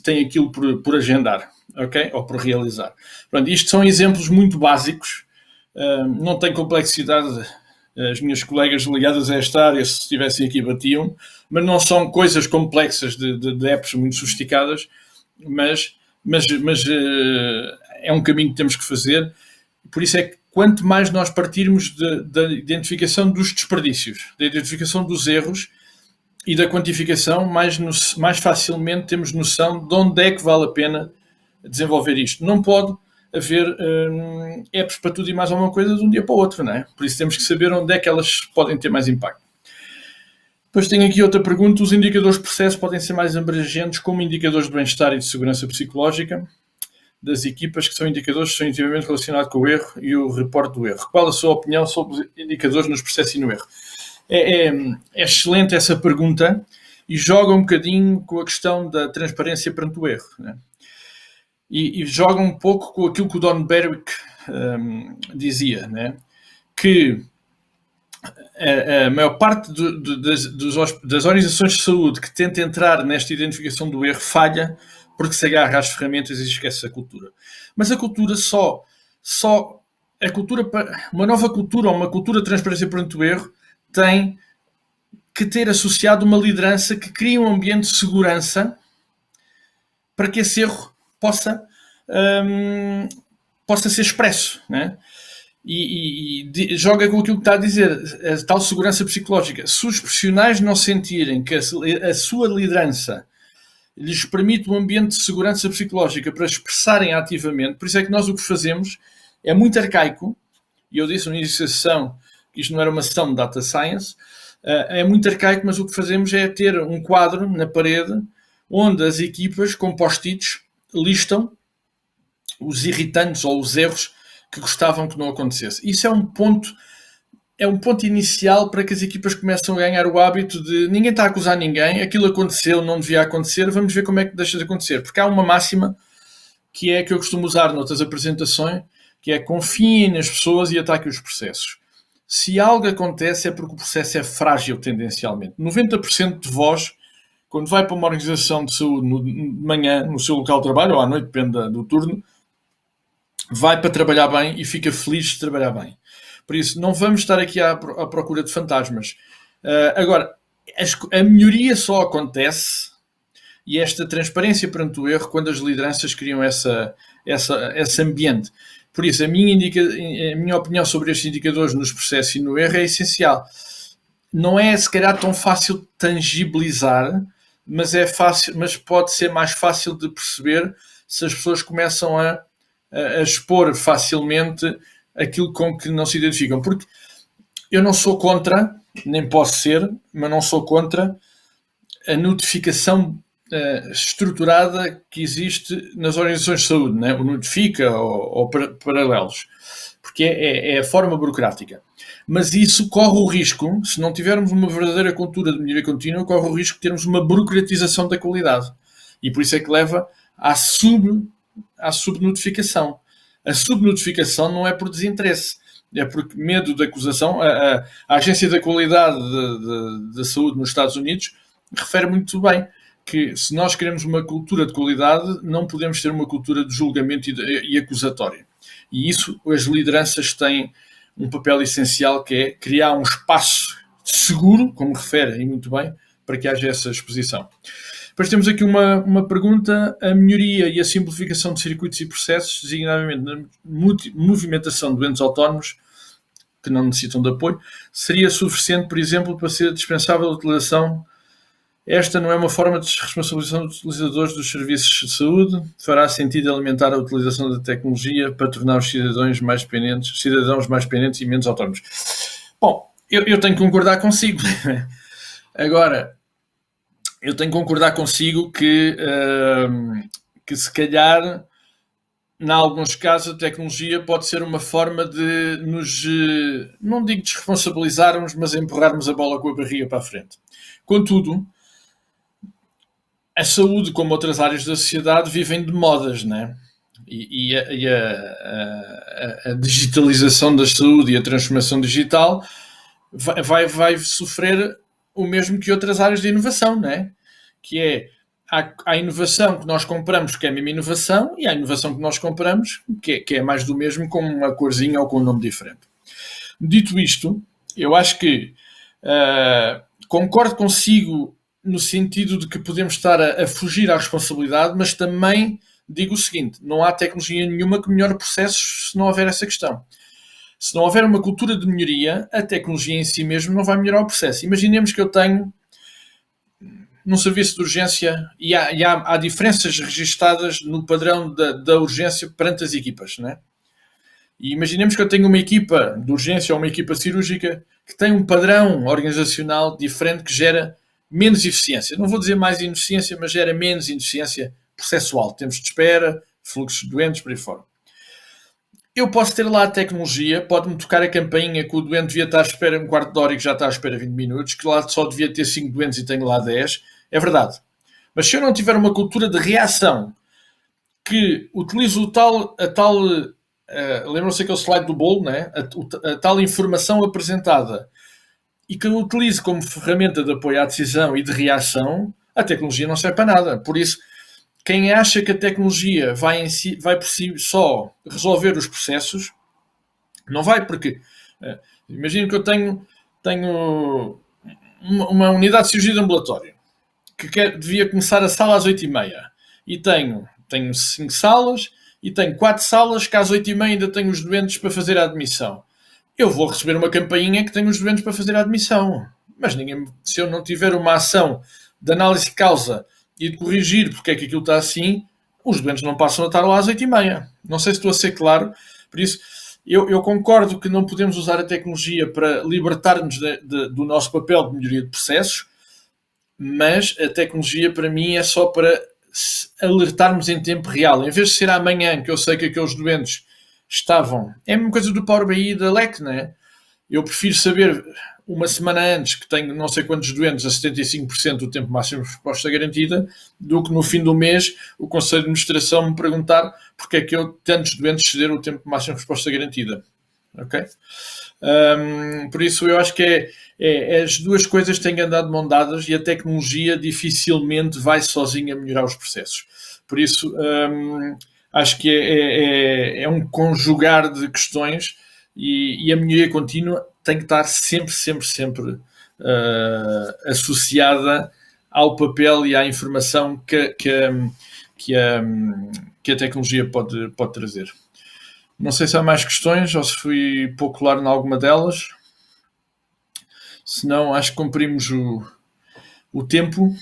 tem aquilo por agendar, ok? Ou por realizar. Pronto, isto são exemplos muito básicos, não tem complexidade. As minhas colegas ligadas a esta área, se estivessem aqui, batiam, mas não são coisas complexas de apps muito sofisticadas, mas é um caminho que temos que fazer. Por isso é que quanto mais nós partirmos da identificação dos desperdícios, da identificação dos erros e da quantificação, mais facilmente temos noção de onde é que vale a pena desenvolver isto. Não pode haver apps para tudo e mais alguma coisa de um dia para o outro, não é? Por isso temos que saber onde é que elas podem ter mais impacto. Depois tenho aqui outra pergunta. Os indicadores de processo podem ser mais abrangentes como indicadores de bem-estar e de segurança psicológica das equipas, que são indicadores que são intimamente relacionados com o erro e o reporte do erro. Qual a sua opinião sobre os indicadores nos processos e no erro? É excelente essa pergunta e joga um bocadinho com a questão da transparência perante o erro, né? E joga um pouco com aquilo que o Don Berwick dizia, né? Que a maior parte das organizações de saúde que tenta entrar nesta identificação do erro falha porque se agarra às ferramentas e esquece a cultura. Mas a cultura uma nova cultura ou uma cultura de transparência perante o erro tem que ter associado uma liderança que cria um ambiente de segurança para que esse erro possa ser expresso, né? E joga com aquilo que está a dizer, a tal segurança psicológica. Se os profissionais não sentirem que a sua liderança lhes permite um ambiente de segurança psicológica para expressarem ativamente, por isso é que nós o que fazemos é muito arcaico, e eu disse no início da sessão que isto não era uma sessão de data science, é muito arcaico, mas o que fazemos é ter um quadro na parede onde as equipas com post-its listam os irritantes ou os erros que gostavam que não acontecesse. Isso é um ponto inicial para que as equipas começem a ganhar o hábito de ninguém está a acusar ninguém, aquilo aconteceu, não devia acontecer, vamos ver como é que deixa de acontecer. Porque há uma máxima que é que eu costumo usar noutras apresentações, que é confiem nas pessoas e ataquem os processos. Se algo acontece é porque o processo é frágil tendencialmente. 90% de vós, quando vai para uma organização de saúde de manhã, no seu local de trabalho, ou à noite, depende do turno, vai para trabalhar bem e fica feliz de trabalhar bem. Por isso, não vamos estar aqui à procura de fantasmas. Agora, a melhoria só acontece, e esta transparência perante o erro, quando as lideranças criam esse ambiente. Por isso, a minha opinião sobre estes indicadores nos processos e no erro é essencial. Não é, se calhar, tão fácil de tangibilizar, mas pode ser mais fácil de perceber se as pessoas começam a expor facilmente aquilo com que não se identificam. Porque eu não sou contra, nem posso ser, mas não sou contra a notificação estruturada que existe nas organizações de saúde, né? O Notifica ou paralelos. porque é a forma burocrática. Mas isso corre o risco, se não tivermos uma verdadeira cultura de melhoria contínua, corre o risco de termos uma burocratização da qualidade. E por isso é que leva à subnotificação. A subnotificação não é por desinteresse, é porque medo de acusação. A Agência da Qualidade da Saúde nos Estados Unidos refere muito bem que se nós queremos uma cultura de qualidade, não podemos ter uma cultura de julgamento e acusatório. E isso, as lideranças têm um papel essencial, que é criar um espaço seguro, como refere e muito bem, para que haja essa exposição. Depois temos aqui uma pergunta: a melhoria e a simplificação de circuitos e processos, designadamente na movimentação de doentes autónomos que não necessitam de apoio, seria suficiente, por exemplo, para ser dispensável a utilização? Esta não é uma forma de responsabilização dos utilizadores dos serviços de saúde? Fará sentido alimentar a utilização da tecnologia para tornar os cidadãos mais dependentes e menos autónomos? Bom, eu tenho que concordar consigo. Agora, eu tenho que concordar consigo que se calhar, em alguns casos, a tecnologia pode ser uma forma de nos, não digo desresponsabilizarmos, mas empurrarmos a bola com a barriga para a frente. Contudo, a saúde, como outras áreas da sociedade, vivem de modas, né? E a digitalização da saúde e a transformação digital vai sofrer o mesmo que outras áreas de inovação, né? Que é a inovação que nós compramos, que é a mesma inovação, e a inovação que nós compramos, que é mais do mesmo, com uma corzinha ou com um nome diferente. Dito isto, eu acho que concordo consigo no sentido de que podemos estar a fugir à responsabilidade, mas também digo o seguinte: não há tecnologia nenhuma que melhore processos se não houver essa questão. Se não houver uma cultura de melhoria, a tecnologia em si mesmo não vai melhorar o processo. Imaginemos que eu tenho num serviço de urgência e há diferenças registadas no padrão da urgência perante as equipas, né? E imaginemos que eu tenho uma equipa de urgência ou uma equipa cirúrgica que tem um padrão organizacional diferente, que gera menos eficiência. Não vou dizer mais ineficiência, mas gera menos ineficiência processual. Tempos de espera, fluxos de doentes, por aí fora. Eu posso ter lá a tecnologia, pode-me tocar a campainha que o doente devia estar à espera um quarto de hora e que já está à espera 20 minutos, que lá só devia ter 5 doentes e tenho lá 10. É verdade. Mas se eu não tiver uma cultura de reação que utilizo lembram-se aquele slide do bolo, né? A tal informação apresentada, e que eu utilize como ferramenta de apoio à decisão e de reação, a tecnologia não serve para nada. Por isso, quem acha que a tecnologia vai por si só resolver os processos, não vai, porque imagino que eu tenho uma unidade de cirurgia de ambulatório que devia começar a sala às 8h30 e tenho 5 salas e tenho 4 salas que às 8h30 ainda tenho os doentes para fazer a admissão. Eu vou receber uma campainha que tem os doentes para fazer a admissão. Mas se eu não tiver uma ação de análise de causa e de corrigir porque é que aquilo está assim, os doentes não passam a estar lá às 8h30. Não sei se estou a ser claro. Por isso, eu concordo que não podemos usar a tecnologia para libertar-nos do nosso papel de melhoria de processos, mas a tecnologia, para mim, é só para alertarmos em tempo real. Em vez de ser amanhã, que eu sei que aqueles doentes estavam... É a mesma coisa do Power BI e da LEC, não é? Eu prefiro saber uma semana antes que tenho não sei quantos doentes a 75% do tempo máximo de resposta garantida, do que no fim do mês o Conselho de Administração me perguntar porque é que tantos doentes cederam o tempo máximo de resposta garantida. Ok? Por isso eu acho que as duas coisas têm andado de mão dadas e a tecnologia dificilmente vai sozinha melhorar os processos. Por isso acho que é um conjugar de questões e a melhoria contínua tem que estar sempre associada ao papel e à informação que a tecnologia pode trazer. Não sei se há mais questões ou se fui pouco claro em alguma delas. Se não, acho que cumprimos o tempo.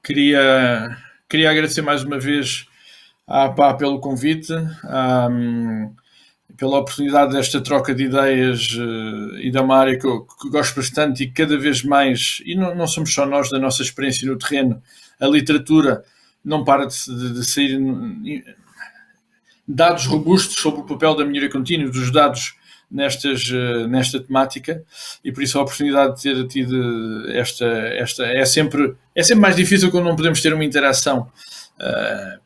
Queria agradecer mais uma vez à APA pelo convite, pela oportunidade desta troca de ideias e de uma área que eu gosto bastante e cada vez mais, e não somos só nós da nossa experiência no terreno, a literatura não para de sair dados robustos sobre o papel da melhoria contínua dos dados nesta temática, e por isso a oportunidade de ter tido esta é sempre mais difícil quando não podemos ter uma interação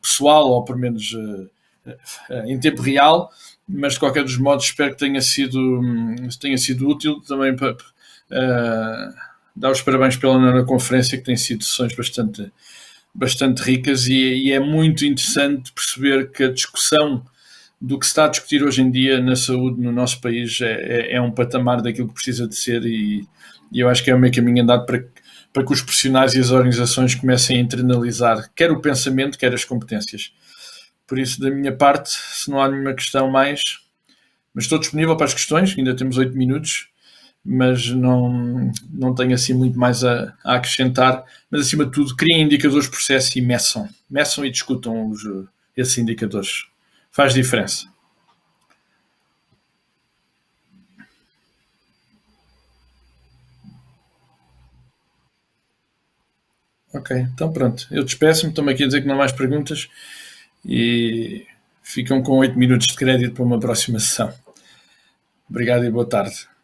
pessoal, ou pelo menos em tempo real, mas de qualquer dos modos espero que tenha sido útil também para dar os parabéns pela conferência, que tem sido sessões bastante ricas, e é muito interessante perceber que a discussão do que se está a discutir hoje em dia na saúde no nosso país é um patamar daquilo que precisa de ser, e eu acho que é o meio caminho andado para que os profissionais e as organizações comecem a internalizar quer o pensamento, quer as competências. Por isso, da minha parte, se não há nenhuma questão mais, mas estou disponível para as questões, ainda temos 8 minutos, mas não tenho assim muito mais a acrescentar. Mas, acima de tudo, criem indicadores de processo e meçam e discutam esses indicadores. Faz diferença. Ok, então pronto. Eu despeço-me, estou-me aqui a dizer que não há mais perguntas, e ficam com 8 minutos de crédito para uma próxima sessão. Obrigado e boa tarde.